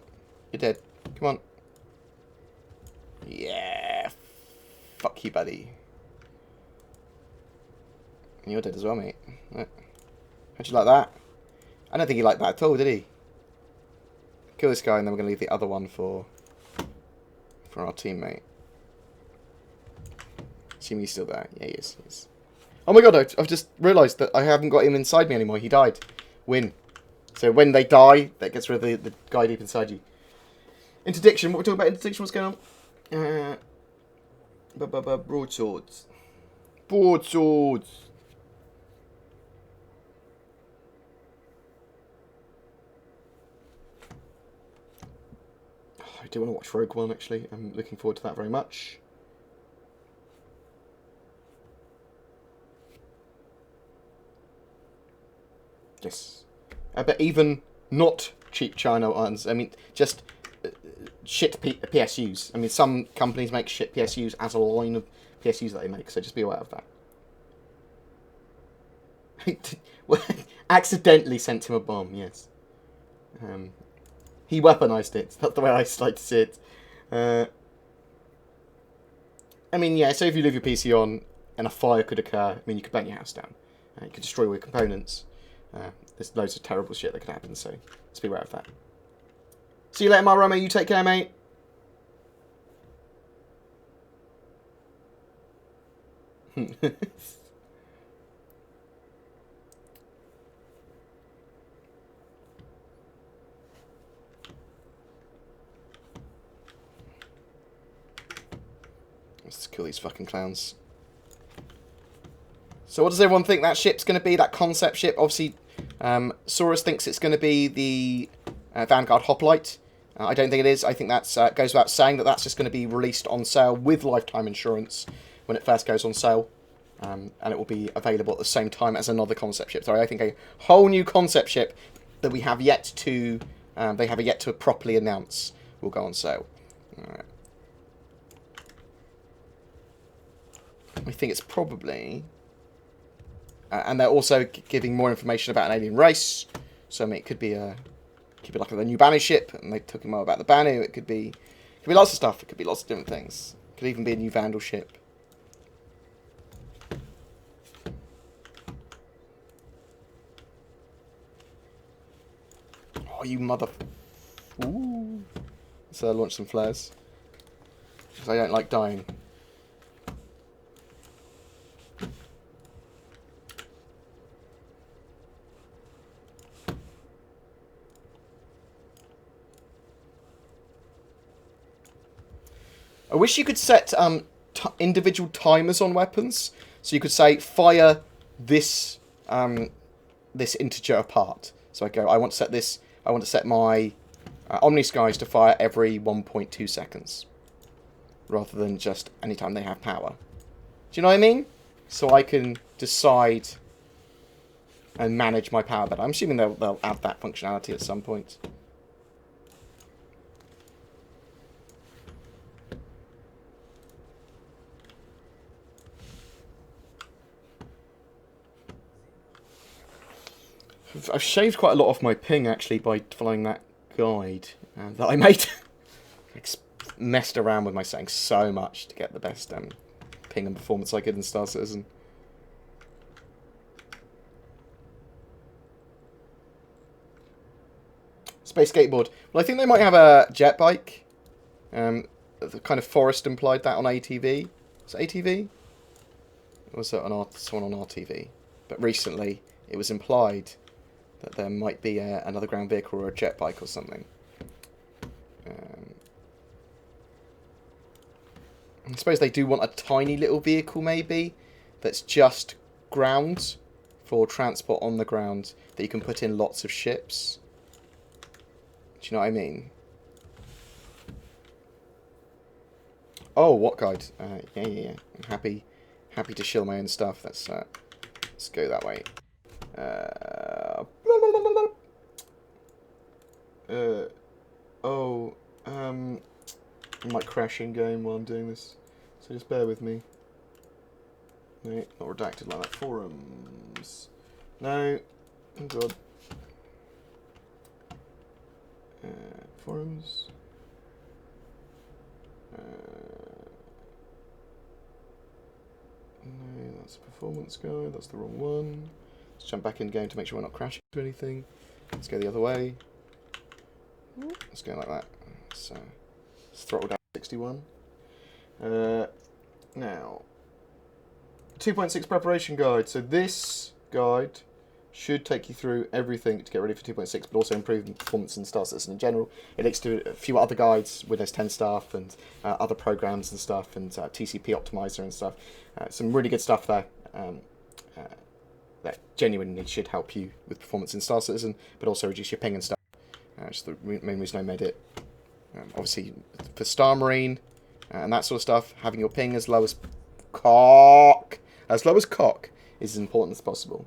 S1: You're dead. Come on. Yeah. Fuck you, buddy. And you're dead as well, mate. How'd you like that? I don't think he liked that at all, did he? Kill this guy and then we're going to leave the other one for our teammate. Assuming he's still there. Yeah, he is. He is. Oh my god, I've just realised that I haven't got him inside me anymore. He died. Win. So when they die, that gets rid of the guy deep inside you. Interdiction. What we're talking about interdiction? What's going on? Broadswords. Broadswords. I do want to watch Rogue One, actually. I'm looking forward to that very much. Yes. But even not cheap China ones, I mean, just shit PSUs. I mean, some companies make shit PSUs as a line of PSUs that they make, so just be aware of that. Accidentally sent him a bomb, yes. He weaponized it. That's the way I like to see it. I mean, yeah, so if you leave your PC on and a fire could occur, I mean, you could burn your house down. You could destroy all your components. There's loads of terrible shit that could happen, so let's be aware of that. See you later, my Ramo. You take care, mate. Let's kill these fucking clowns. So what does everyone think that ship's going to be, that concept ship? Obviously, Saurus thinks it's going to be the Vanguard Hoplite. I don't think it is. I think that goes without saying that that's just going to be released on sale with lifetime insurance when it first goes on sale. And it will be available at the same time as another concept ship. Sorry, I think a whole new concept ship that we have yet to, they have yet to properly announce will go on sale. Alright. I think it's probably... and they're also giving more information about an alien race. So I mean, it could be like the new Banu ship, and they're talking more about the Banu. It could be lots of stuff. It could be lots of different things. It could even be a new Vandal ship. Oh, you mother... Ooh. So I launch some flares. Because I don't like dying. I wish you could set individual timers on weapons. So you could say fire this this integer apart. So I want to set this. I want to set my Omni Skies to fire every 1.2 seconds, rather than just anytime they have power. Do you know what I mean? So I can decide and manage my power better. I'm assuming they'll add that functionality at some point. I've shaved quite a lot off my ping actually by following that guide that I made. Messed around with my settings so much to get the best ping and performance I could in Star Citizen. Space skateboard. Well, I think they might have a jet bike. The kind of Forest implied that on ATV. Is it ATV? Or was it on someone on RTV? But recently, it was implied that there might be another ground vehicle or a jet bike or something. I suppose they do want a tiny little vehicle, maybe, that's just ground for transport on the ground that you can put in lots of ships. Do you know what I mean? Oh, what guide? Yeah. I'm happy to shill my own stuff. Let's go that way. I might crash in game while I'm doing this, so just bear with me. No, not redacted like that. Forums. No. Oh god. Forums. No, that's a performance guide. That's the wrong one. Let's jump back in game to make sure we're not crashing into anything. Let's go the other way. Let's go like that. So, let's throttle down 61. Now, 2.6 preparation guide. So this guide should take you through everything to get ready for 2.6, but also improve performance in Star Citizen in general. It links to a few other guides, Windows 10 stuff, and other programs and stuff, and TCP optimizer and stuff. Some really good stuff there that genuinely should help you with performance in Star Citizen, but also reduce your ping and stuff. Just the main reason I made it. Obviously, for Star Marine and that sort of stuff, having your ping as low as cock is as important as possible.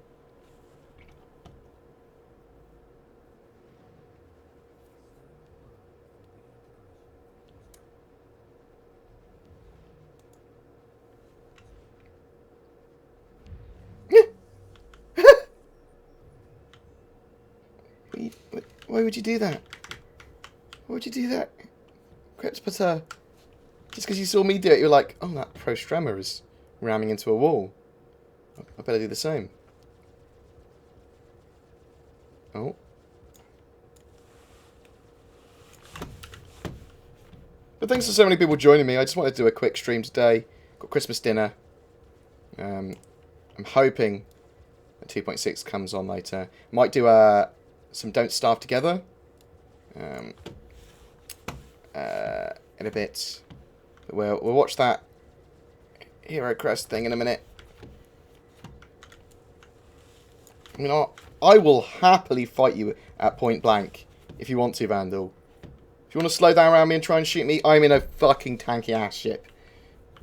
S1: Why would you do that? Why would you do that? Just because you saw me do it, you're like, oh, that pro strammer is ramming into a wall. I better do the same. Oh. But thanks to so many people joining me. I just wanted to do a quick stream today. Got Christmas dinner. I'm hoping that 2.6 comes on later. Might do some Don't Starve Together in a bit. But we'll watch that HeroQuest thing in a minute. I mean, I will happily fight you at point blank if you want to, Vandal. If you want to slow down around me and try and shoot me, I'm in a fucking tanky ass ship.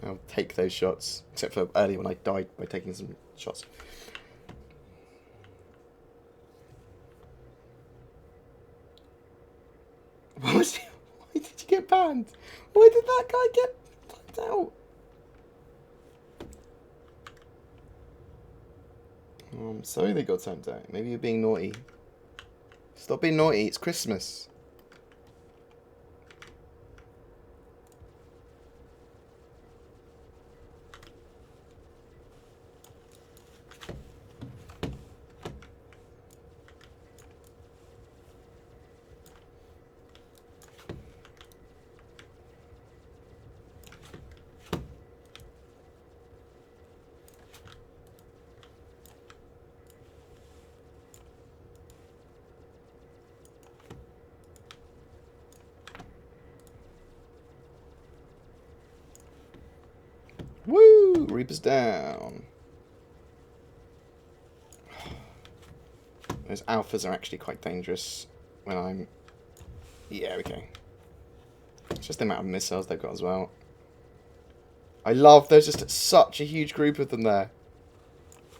S1: I'll take those shots. Except for earlier when I died by taking some shots. Why did you get banned? Why did that guy get banned out? Oh, I'm sorry they got timed out. Maybe you're being naughty. Stop being naughty. It's Christmas. Woo! Reaper's down. Those alphas are actually quite dangerous when I'm... Yeah, okay. It's just the amount of missiles they've got as well. I love, there's just such a huge group of them there.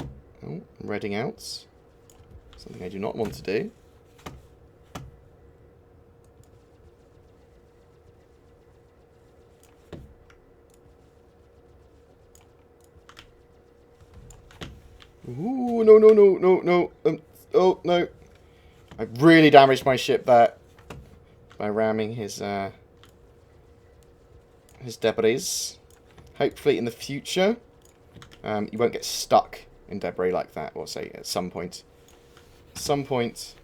S1: Oh, I'm redding out. Something I do not want to do. Ooh, no, no, no, no, no. Oh, no. I really damaged my ship there by ramming his debris. Hopefully in the future, you won't get stuck in debris like that, or say at some point. Some point.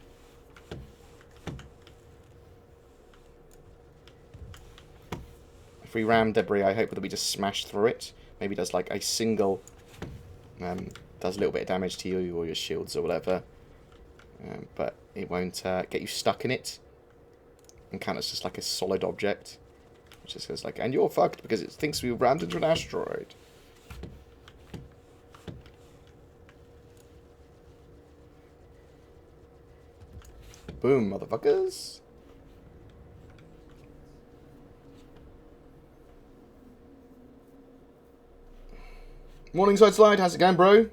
S1: If we ram debris, I hope that we just smash through it. Maybe does like a single, does a little bit of damage to you or your shields or whatever. But it won't get you stuck in it. And count as just like a solid object. Which just goes like, and you're fucked because it thinks we rammed into an asteroid. Boom, motherfuckers. Morningside Slide, how's it going, bro?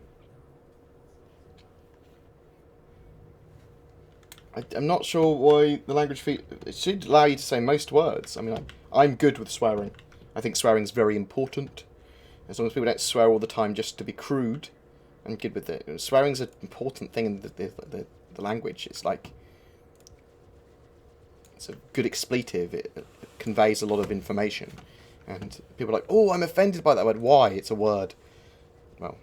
S1: I'm not sure why the language feed... It should allow you to say most words. I mean, I'm good with swearing. I think swearing is very important. As long as people don't swear all the time just to be crude, I'm good with it. Swearing's an important thing in the language. It's like... It's a good expletive. It conveys a lot of information. And people are like, oh, I'm offended by that word. Why? It's a word. Well,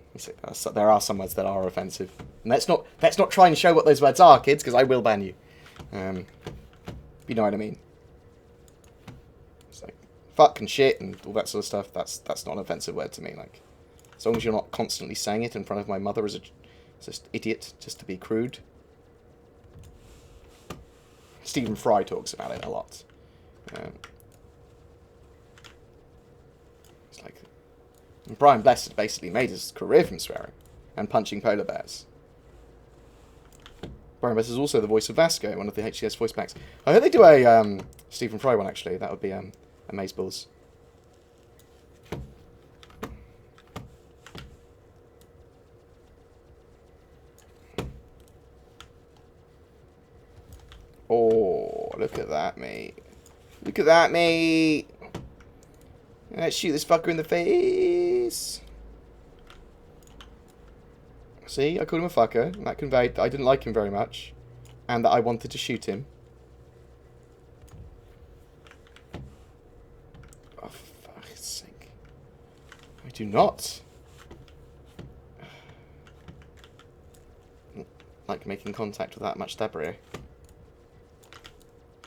S1: there are some words that are offensive. And let's not try and show what those words are, kids, because I will ban you. You know what I mean. It's like fuck and shit and all that sort of stuff. That's not an offensive word to me. Like, as long as you're not constantly saying it in front of my mother as a just idiot, just to be crude. Stephen Fry talks about it a lot. It's like Brian Blessed basically made his career from swearing and punching polar bears. Brian Blessed is also the voice of Vasco, one of the HCS voice packs. I heard they do a Stephen Fry one actually. That would be amazeballs. Oh, look at that, mate. Look at that, mate. Let's shoot this fucker in the face. See, I called him a fucker, and that conveyed that I didn't like him very much, and that I wanted to shoot him. Oh, for fuck's sake. I do not like making contact with that much debris.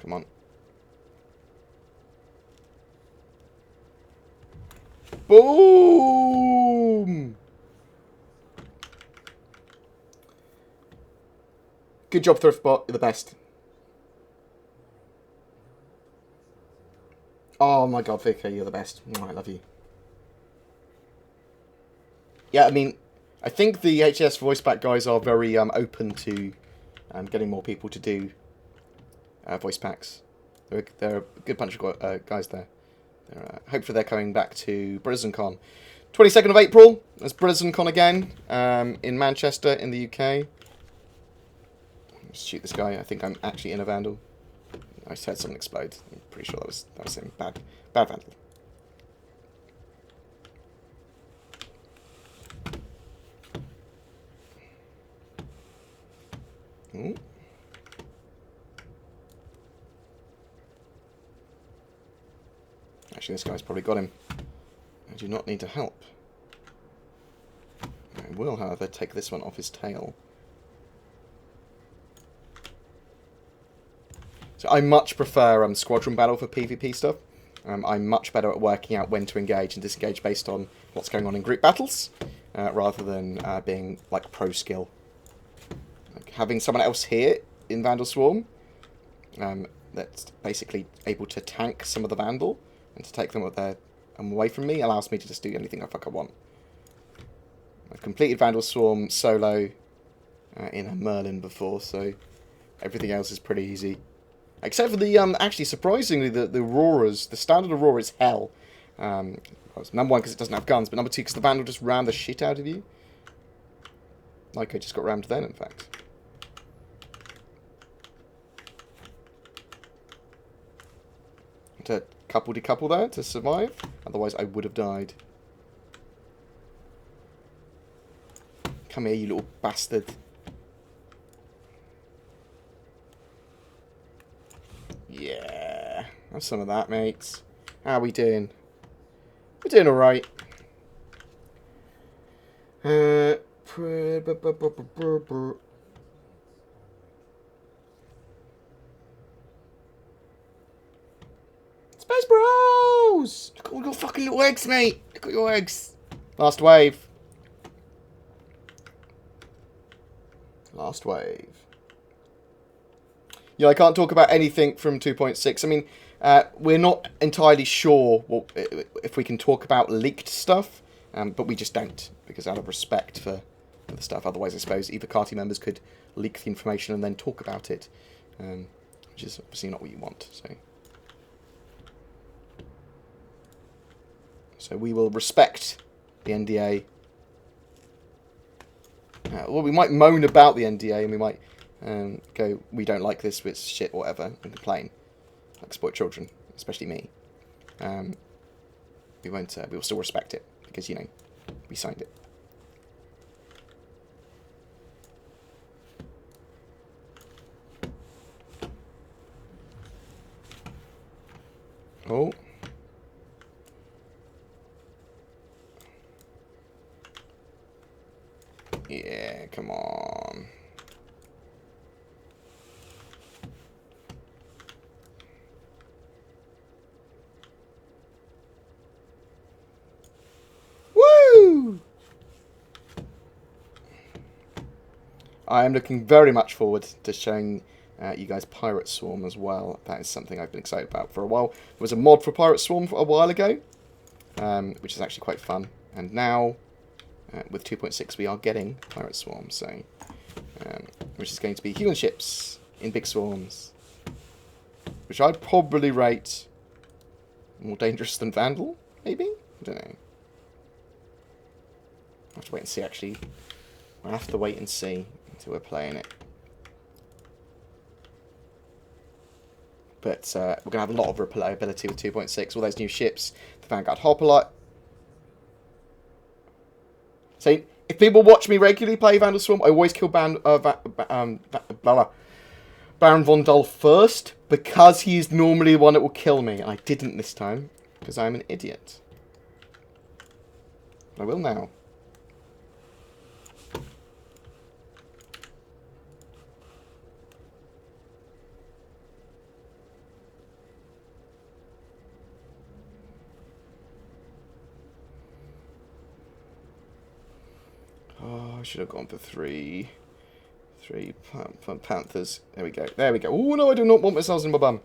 S1: Come on. Boom! Good job, Thriftbot. You're the best. Oh my god, Vicar, you're the best. I love you. Yeah, I mean, I think the HS voice pack guys are very open to getting more people to do voice packs. They're a good bunch of guys there. Hopefully they're coming back to BrisbaneCon. 22nd of April, there's BrisbaneCon again in Manchester in the UK. Let's shoot this guy. I think I'm actually in a Vandal. I just heard someone explode. I'm pretty sure that was him. Bad Vandal. Ooh. Actually, this guy's probably got him. I do not need to help. I will, however, take this one off his tail. So I much prefer Squadron Battle for PvP stuff. I'm much better at working out when to engage and disengage based on what's going on in group battles, rather than being like pro skill. Like, having someone else here in Vandal Swarm that's basically able to tank some of the Vandal and to take them away from me allows me to just do anything I fuck I want. I've completed Vandal Swarm solo in a Merlin before, so everything else is pretty easy. Except for the, actually, surprisingly, the Auroras, the standard Aurora is hell. Number one, because it doesn't have guns, but number two, because the Vandal just ram the shit out of you. Like I just got rammed then, in fact. To decouple there to survive, otherwise I would have died. Come here, you little bastard. Yeah, have some of that, mates. How are we doing? We're doing alright. Space Bros! Look at all your fucking little eggs, mate. Look at your eggs. Last wave. Last wave. Yeah, I can't talk about anything from 2.6. I mean, we're not entirely sure if we can talk about leaked stuff, but we just don't, because out of respect for the stuff. Otherwise, I suppose either party members could leak the information and then talk about it, which is obviously not what you want. So we will respect the NDA. Well, we might moan about the NDA, and we might go, we don't like this, it's shit, or whatever, and complain. Like spoiled children, especially me. We won't. We will still respect it, because, you know, we signed it. Oh. Yeah, come on. Woo! I am looking very much forward to showing you guys Pirate Swarm as well. That is something I've been excited about for a while. There was a mod for Pirate Swarm a while ago, which is actually quite fun. And now, with 2.6, we are getting Pirate Swarm, so which is going to be human ships in big swarms, which I'd probably rate more dangerous than Vandal, maybe? I don't know. I'll have to wait and see, actually. I'll have to wait and see until we're playing it. But we're going to have a lot of replayability with 2.6. All those new ships, the Vanguard Hoplite. So, if people watch me regularly play Vandal Swarm, I always kill Baron Vandal first, because he is normally the one that will kill me. And I didn't this time, because I'm an idiot. But I will now. Oh, I should have gone for three Panthers. There we go. There we go. Oh, no, I do not want missiles in my bum.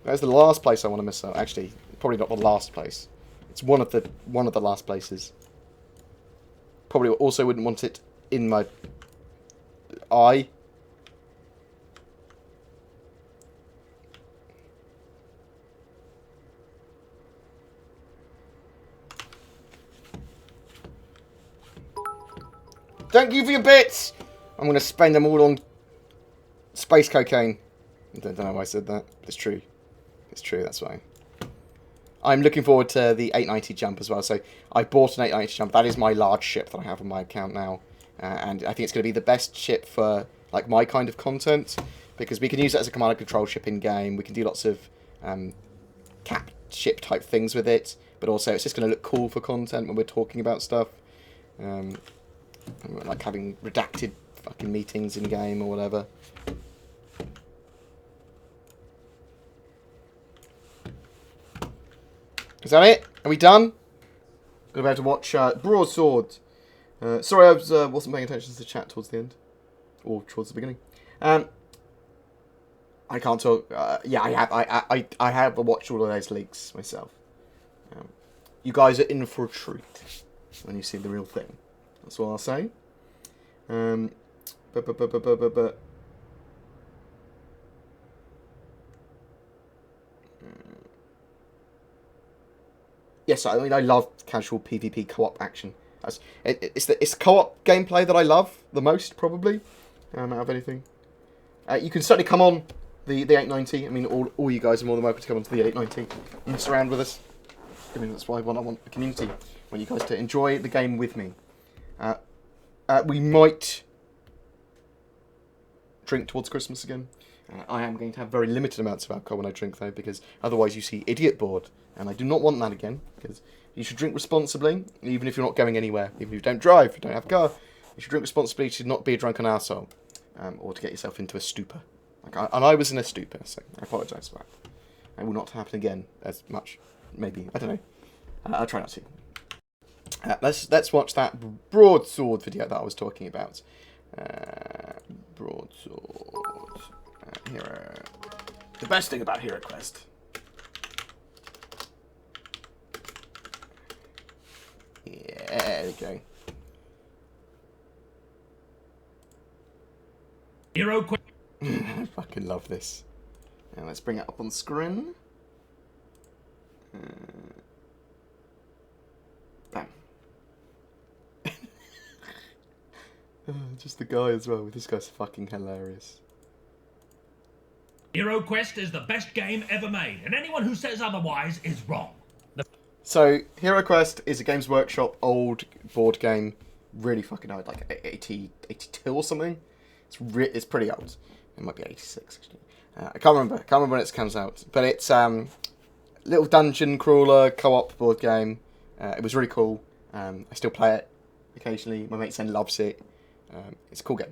S1: That's the last place I want a missile. Actually, probably not the last place. It's one of the last places. Probably also wouldn't want it in my eye. Thank you for your bits! I'm going to spend them all on space cocaine. I don't know why I said that. It's true. It's true, that's why. I'm looking forward to the 890 jump as well. So I bought an 890 jump. That is my large ship that I have on my account now. And I think it's going to be the best ship for like my kind of content. Because we can use it as a command and control ship in-game. We can do lots of cap ship type things with it. But also it's just going to look cool for content when we're talking about stuff. Like having redacted fucking meetings in game or whatever. Is that it? Are we done? We're about to watch Broadsword. Sorry, I wasn't paying attention to the chat towards the end, or towards the beginning. I can't talk. Yeah, I have watched all of those leaks myself. You guys are in for a treat when you see the real thing. That's all I'll say. Yes, I mean, I love casual PvP co-op action. It's the co-op gameplay that I love the most, probably, out of anything. You can certainly come on the 890. I mean, all you guys are more than welcome to come onto the 890 and mess around with us. I mean, that's why I want the community. I want you guys to enjoy the game with me. We might drink towards Christmas again. I am going to have very limited amounts of alcohol when I drink, though, because otherwise you see idiot bored. And I do not want that again, because you should drink responsibly, even if you're not going anywhere. Even if you don't drive, if you don't have a car, you should drink responsibly. You should not be a drunken arsehole, or to get yourself into a stupor. And I was in a stupor, so I apologise for that. It will not happen again as much, maybe. I don't know. I'll try not to. Let's watch that broadsword video that I was talking about. Broadsword. Hero. The best thing about HeroQuest. Yeah, there we go.
S4: HeroQuest.
S1: I fucking love this. Now let's bring it up on the screen. Bam. Just the guy as well. This guy's fucking hilarious.
S4: HeroQuest is the best game ever made, and anyone who says otherwise is wrong.
S1: So, HeroQuest is a Games Workshop old board game, really fucking old, like 82 or something. It's pretty old. It might be 86 actually. I can't remember when it comes out, but it's little dungeon crawler co-op board game. It was really cool. I still play it occasionally. My mate Sen loves it. It's a cool game,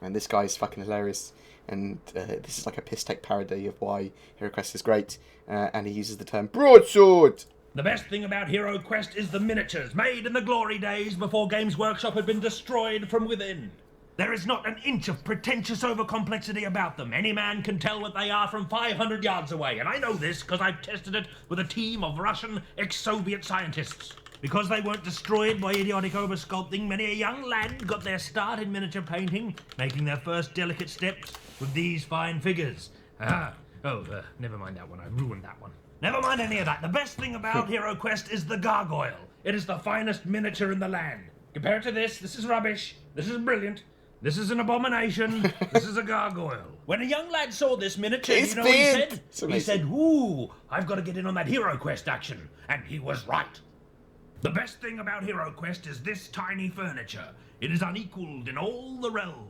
S1: and this guy's fucking hilarious. And this is like a piss-take parody of why HeroQuest is great. And he uses the term broadsword.
S4: The best thing about HeroQuest is the miniatures made in the glory days before Games Workshop had been destroyed from within. There is not an inch of pretentious overcomplexity about them. Any man can tell what they are from 500 yards away, and I know this because I've tested it with a team of Russian ex-Soviet scientists. Because they weren't destroyed by idiotic oversculpting, many a young lad got their start in miniature painting, making their first delicate steps with these fine figures. Never mind that one. I ruined that one. Never mind any of that. The best thing about HeroQuest is the gargoyle. It is the finest miniature in the land. Compare it to this. This is rubbish. This is brilliant. This is an abomination. This is a gargoyle. When a young lad saw this miniature, you know what he said? He said, "Ooh, I've got to get in on that HeroQuest action." And he was right. The best thing about HeroQuest is this tiny furniture. It is unequaled in all the realm.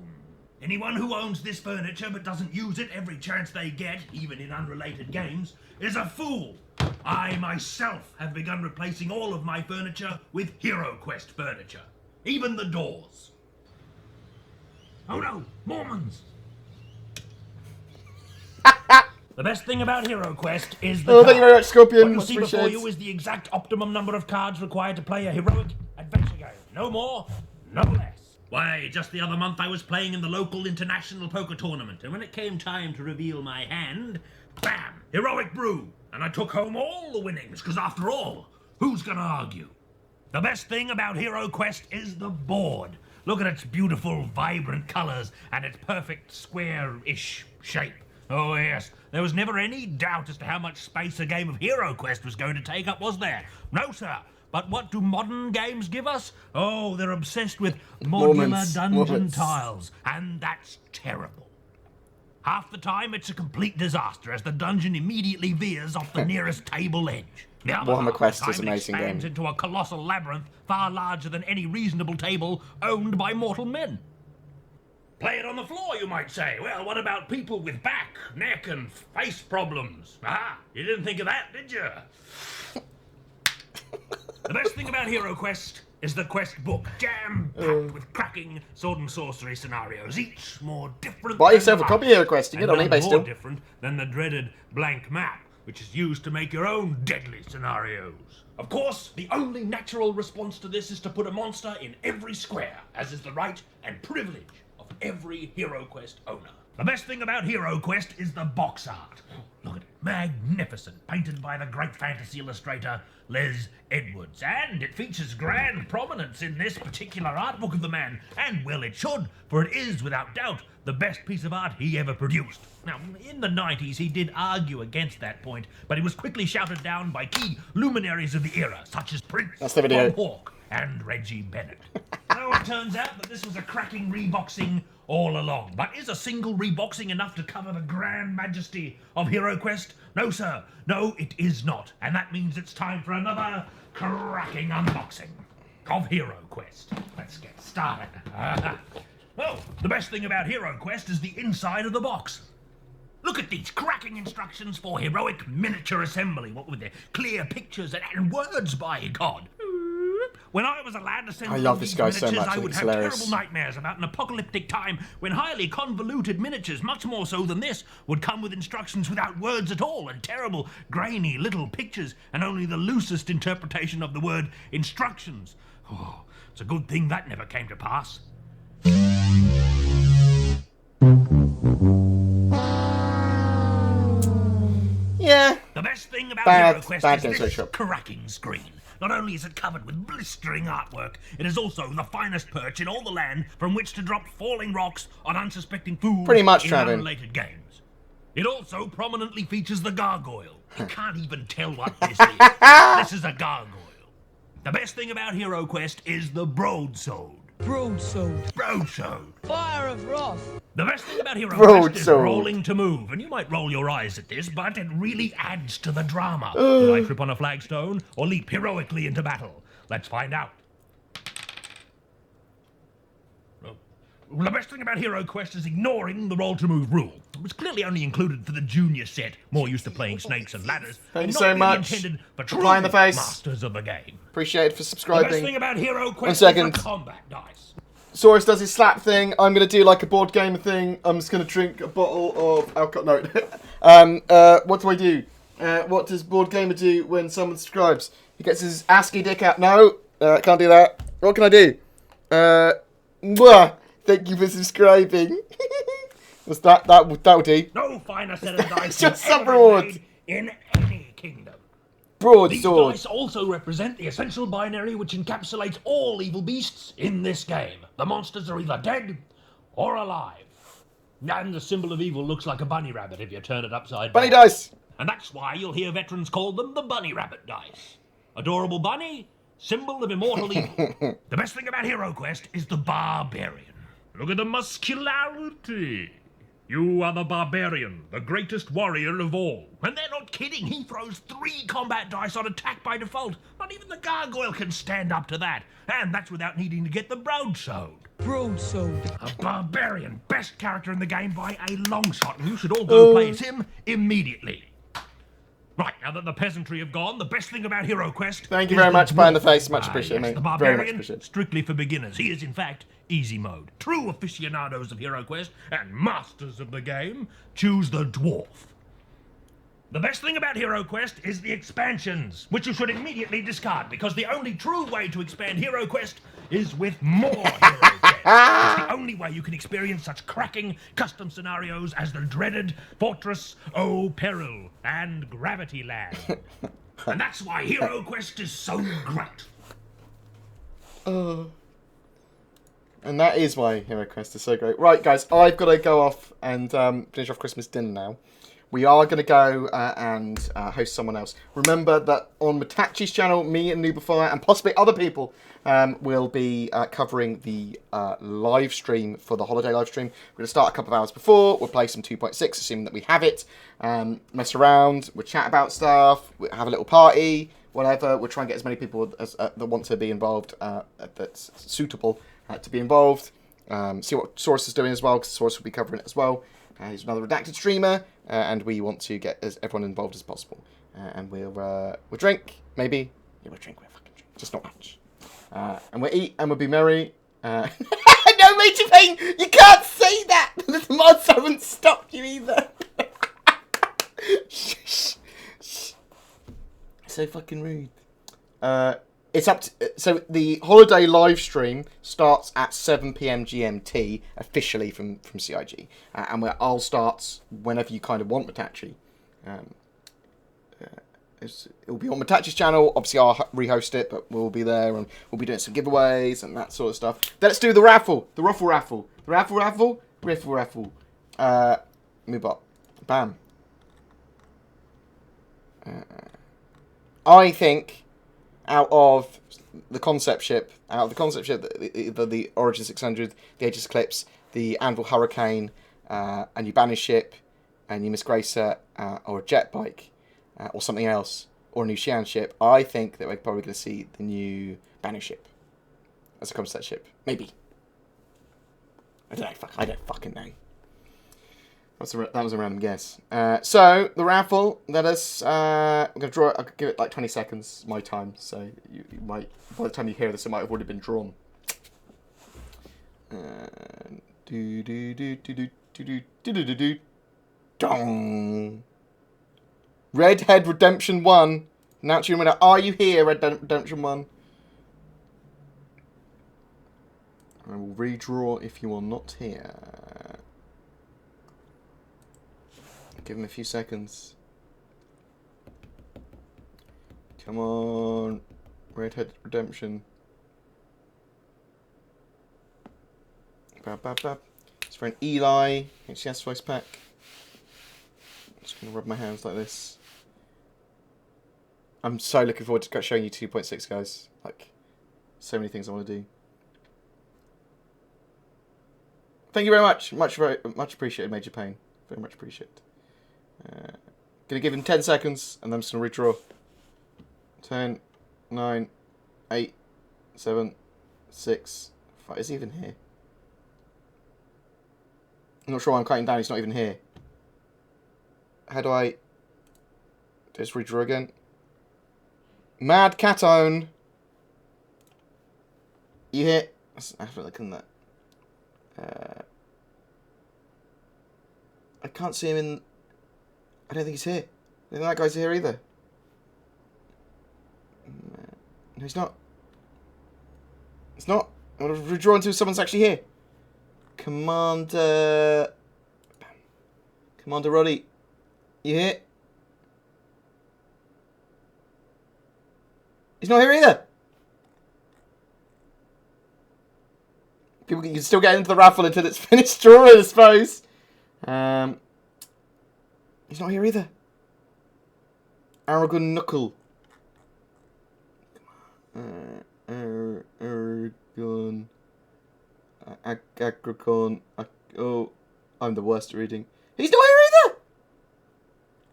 S4: Anyone who owns this furniture but doesn't use it every chance they get, even in unrelated games, is a fool. I myself have begun replacing all of my furniture with HeroQuest furniture. Even the doors. Oh no, Mormons! The best thing about HeroQuest is the
S1: thank you very much, Scorpion.
S4: What you see before you is the exact optimum number of cards required to play a heroic adventure game. No more, no less. Why, just the other month I was playing in the local international poker tournament, and when it came time to reveal my hand, bam, heroic brew, and I took home all the winnings, because after all, who's gonna argue? The best thing about HeroQuest is the board. Look at its beautiful, vibrant colours and its perfect square-ish shape. Oh yes, there was never any doubt as to how much space a game of HeroQuest was going to take up, was there? No, sir. But what do modern games give us? Oh, they're obsessed with modular dungeon tiles, and that's terrible. Half the time, it's a complete disaster as the dungeon immediately veers off the nearest table edge. The other half
S1: Quest
S4: the
S1: is
S4: time
S1: an
S4: it
S1: amazing game.
S4: expands into a colossal labyrinth far larger than any reasonable table owned by mortal men. Play it on the floor, you might say. Well, what about people with back, neck, and face problems? Ah, you didn't think of that, did you? The best thing about HeroQuest is the quest book, jam-packed with cracking sword and sorcery scenarios, each more different.
S1: Buy yourself a copy of HeroQuest. You get it on eBay still.
S4: More different than the dreaded blank map, which is used to make your own deadly scenarios. Of course, the only natural response to this is to put a monster in every square, as is the right and privilege of every HeroQuest owner. The best thing about HeroQuest is the box art. Look at it. magnificent, painted by the great fantasy illustrator Les Edwards, and it features grand prominence in this particular art book of the man, and well it should, for it is, without doubt, the best piece of art he ever produced. Now, in the 90s he did argue against that point, but he was quickly shouted down by key luminaries of the era, such as Prince, Bob Hawke, and Reggie Bennett. Now it turns out that this was a cracking reboxing all along, but is a single reboxing enough to cover the grand majesty of HeroQuest? No sir, no it is not, and that means it's time for another cracking unboxing of HeroQuest. Let's get started. Well, the best thing about HeroQuest is the inside of the box. Look at these cracking instructions for heroic miniature assembly, what with their clear pictures and words, by God. When I was a lad assembling
S1: I love this guy so much.
S4: I would
S1: It's
S4: have
S1: hilarious.
S4: terrible nightmares about an apocalyptic time when highly convoluted miniatures, much more so than this, would come with instructions without words at all, and terrible, grainy little pictures, and only the loosest interpretation of the word instructions. Oh, it's a good thing that never came to pass.
S1: Yeah.
S4: The best thing about
S1: Bad
S4: HeroQuest
S1: Games
S4: is this
S1: Workshop.
S4: cracking screen. Not only is it covered with blistering artwork, it is also the finest perch in all the land from which to drop falling rocks on unsuspecting fools
S1: Pretty much,
S4: in
S1: Travin.
S4: unrelated games. It also prominently features the gargoyle. You can't even tell what this is. This is a gargoyle. The best thing about HeroQuest is the broadsword. Broadsword.
S14: Fire of Wrath.
S4: The best thing about HeroQuest is
S1: Broadsword.
S4: rolling to move, and you might roll your eyes at this, but it really adds to the drama. Will I trip on a flagstone or leap heroically into battle? Let's find out. Well, the best thing about HeroQuest is ignoring the roll to move rule. It was clearly only included for the junior set, more used to playing snakes and ladders.
S1: Thank
S4: and
S1: you
S4: not
S1: so
S4: really
S1: much.
S4: intended for true
S1: Apply in the face.
S4: masters of the game.
S1: Appreciate it for
S4: The
S1: subscribing.
S4: best thing about HeroQuest
S1: 1
S4: is
S1: second.
S4: the combat dice.
S1: Saurus does his slap thing. I'm going to do like a board game thing. I'm just going to drink a bottle of alcohol. No. What do I do? What does Boredgamer do when someone subscribes? He gets his ASCII dick out. No, can't do that. What can I do? Mwah. Thank you for subscribing. What's that? That'll do.
S4: No finer set of dice
S1: Just
S4: than
S1: some
S4: ever
S1: reward.
S4: made in any kingdom. These
S1: Broadsword.
S4: dice also represent the essential binary which encapsulates all evil beasts in this game. The monsters are either dead or alive. And the symbol of evil looks like a bunny rabbit if you turn it upside down.
S1: Bunny dice.
S4: And that's why you'll hear veterans call them the bunny rabbit dice. Adorable bunny, symbol of immortal evil. The best thing about HeroQuest is the barbarian. Look at the muscularity. You are the barbarian, the greatest warrior of all. And they're not kidding, he throws 3 combat dice on attack by default. Not even the gargoyle can stand up to that. And that's without needing to get the broadsword. A barbarian, best character in the game by a long shot, and you should all go play as him immediately. Right, now that the peasantry have gone, the best thing about HeroQuest...
S1: Thank you
S4: is
S1: very much,
S4: dwarf.
S1: Behind the Face. Much
S4: Ah,
S1: appreciated,
S4: yes,
S1: mate.
S4: the
S1: Very much
S4: barbarian,
S1: appreciated.
S4: strictly for beginners. He is, in fact, easy mode. True aficionados of HeroQuest and masters of the game choose the dwarf. The best thing about HeroQuest is the expansions, which you should immediately discard, because the only true way to expand HeroQuest is with more HeroQuest. It's the only way you can experience such cracking custom scenarios as the dreaded Fortress O' Peril and Gravity Land. And that's why HeroQuest is so great.
S1: And that is why HeroQuest is so great. Right, guys, I've got to go off and finish off Christmas dinner now. We are going to go and host someone else. Remember that on Matachi's channel, me and Noobify and possibly other people will be covering the live stream for the holiday live stream. We're going to start a couple of hours before. We'll play some 2.6, assuming that we have it. Mess around. We'll chat about stuff. We'll have a little party. Whatever. We'll try and get as many people as that want to be involved that's suitable to be involved. See what Saurus is doing as well, because Saurus will be covering it as well. He's another Redacted streamer, and we want to get everyone involved as possible. And we'll drink, maybe. Yeah, we'll drink. We'll fucking drink. Just not much. And we'll eat, and we'll be merry. No, Major Payne, you can't say that! The mods haven't stopped you either. Shh. So fucking rude. It's up to, so the holiday live stream starts at 7 PM GMT officially from CIG, and I'll start whenever you kind of want, Matachi. it'll be on Matachi's channel. Obviously, I'll rehost it, but we'll be there and we'll be doing some giveaways and that sort of stuff. Let's do the raffle. The raffle. The raffle. Move up. Bam. I think out of the concept ship, the Origin 600, the Aegis Eclipse, the Anvil Hurricane, and your Banish ship, and your Miss Gracer, or a jet bike, or something else, or a new Xi'an ship, I think that we're probably going to see the new Banish ship as a concept ship. Maybe. I don't know. I don't fucking know. That was a random guess. So, the raffle, let us... I'm going to draw it. I'll give it like 20 seconds, my time. So, you might... By the time you hear this, it might have already been drawn. Dong! Redhead Redemption 1. Announce your winner. Are you here, Redemption 1? I will redraw if you are not here. Give him a few seconds. Come on. Redhead Redemption. It's for an Eli HCS voice pack. I'm just going to rub my hands like this. I'm so looking forward to showing you 2.6, guys. Like, so many things I want to do. Thank you very much. Much appreciated, Major Payne. Very much appreciated. Gonna give him 10 seconds, and then I'm just gonna redraw. 10, 9, 8, 7, 6, 5. Is he even here? I'm not sure why I'm counting down. He's not even here. How do I just redraw again? Mad Catone. You here? Let's have a look at that. I can't see him in... I don't think he's here. I don't think that guy's here either. No, he's not. It's not. I want to redraw until someone's actually here. Commander Roddy. You here? He's not here either. People can still get into the raffle until it's finished drawing, I suppose. He's not here either. Aragon Knuckle. Aragon. Agricon. Oh, I'm the worst at reading. He's not here either!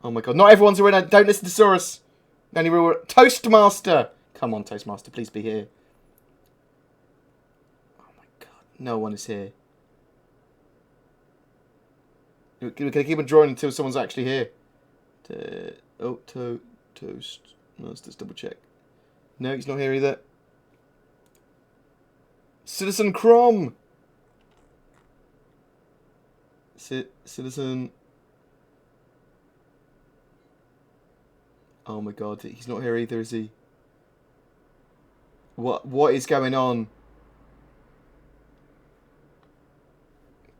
S1: Oh my god, not everyone's a winner. Don't listen to Saurus. Only real Toastmaster. Come on, Toastmaster, please be here. Oh my god, no one is here. We're going to keep on drawing until someone's actually here. Toast. Let's just double check. No, he's not here either. Citizen Crom. Citizen. Oh my god, he's not here either, is he? What is going on?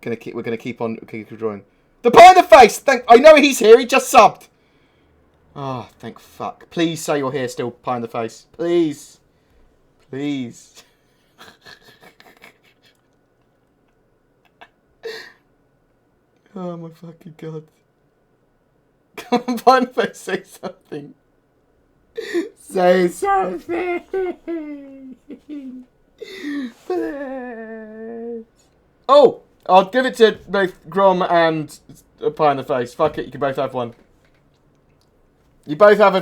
S1: We're gonna keep on drawing. The pie in the face! I know he's here, he just subbed! Oh, thank fuck. Please say you're here still, pie in the face. Please. Please. Oh my fucking god. Come on, pie in the face, say something. Say something! Please. Oh! I'll give it to both Grom and Pie in the Face. Fuck it, you can both have one. You can both have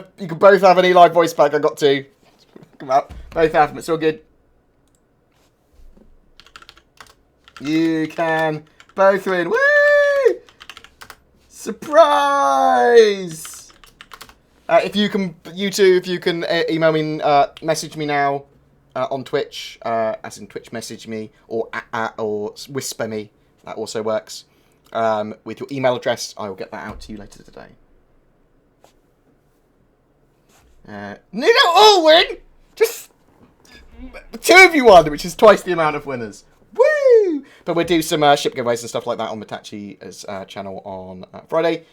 S1: an Eli voice pack. I got two. Come out. Both have them. It's all good. You can both win. Woo! Surprise! You two, if you can email me, message me now. On Twitch, as in Twitch message me, or whisper me, that also works. With your email address, I will get that out to you later today. You don't all win! Just 2 of you won, which is twice the amount of winners. Woo! Woo! But we'll do some ship giveaways and stuff like that on Mitachi's channel on Friday.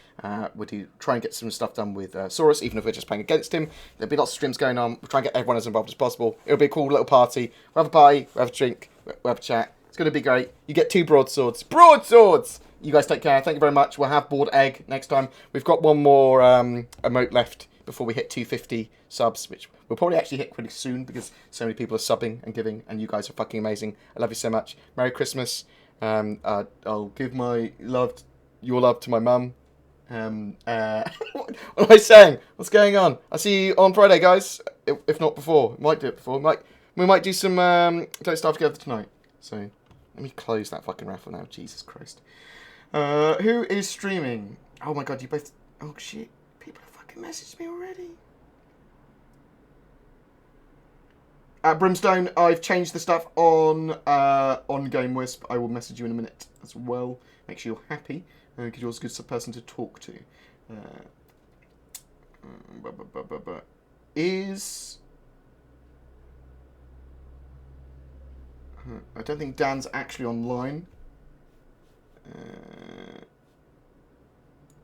S1: We'll try and get some stuff done with Saurus, even if we're just playing against him. There'll be lots of streams going on. We'll try and get everyone as involved as possible. It'll be a cool little party. We'll have a party, we'll have a drink, we'll have a chat. It's going to be great. You get 2 broadswords. Broadswords! You guys take care. Thank you very much. We'll have Bored Egg next time. We've got one more emote left before we hit 250 subs, which we'll probably actually hit pretty soon because so many people are subbing and giving, and you guys are fucking amazing. I love you so much. Merry Christmas. I'll give my your love to my mum. What am I saying? What's going on? I'll see you on Friday, guys. If not before. Might do it before. We might do some Don't Starve Together tonight. So let me close that fucking raffle now. Jesus Christ. Who is streaming? Oh my god, you both... Oh shit. People have fucking messaged me already. Brimstone, I've changed the stuff on Game Wisp. I will message you in a minute as well. Make sure you're happy, because you're a good person to talk to. I don't think Dan's actually online.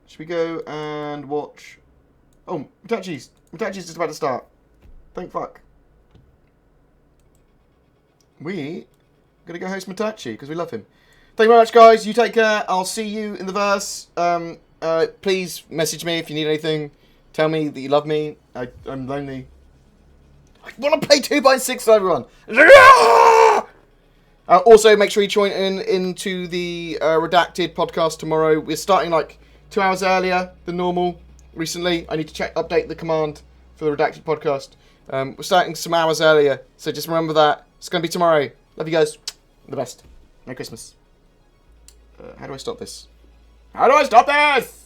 S1: Should we go and watch... Oh, Mitachi's just about to start. Thank fuck. We gonna go host Mitachi because we love him. Thank you very much, guys. You take care. I'll see you in the verse. Please message me if you need anything. Tell me that you love me. I'm lonely. I want to play 2x6 for everyone. Also, make sure you join into the Redacted podcast tomorrow. We're starting like 2 hours earlier than normal recently. I need to update the command for the Redacted podcast. We're starting some hours earlier, so just remember that. It's going to be tomorrow. Love you guys. The best. Merry Christmas. How do I stop this? How do I stop this?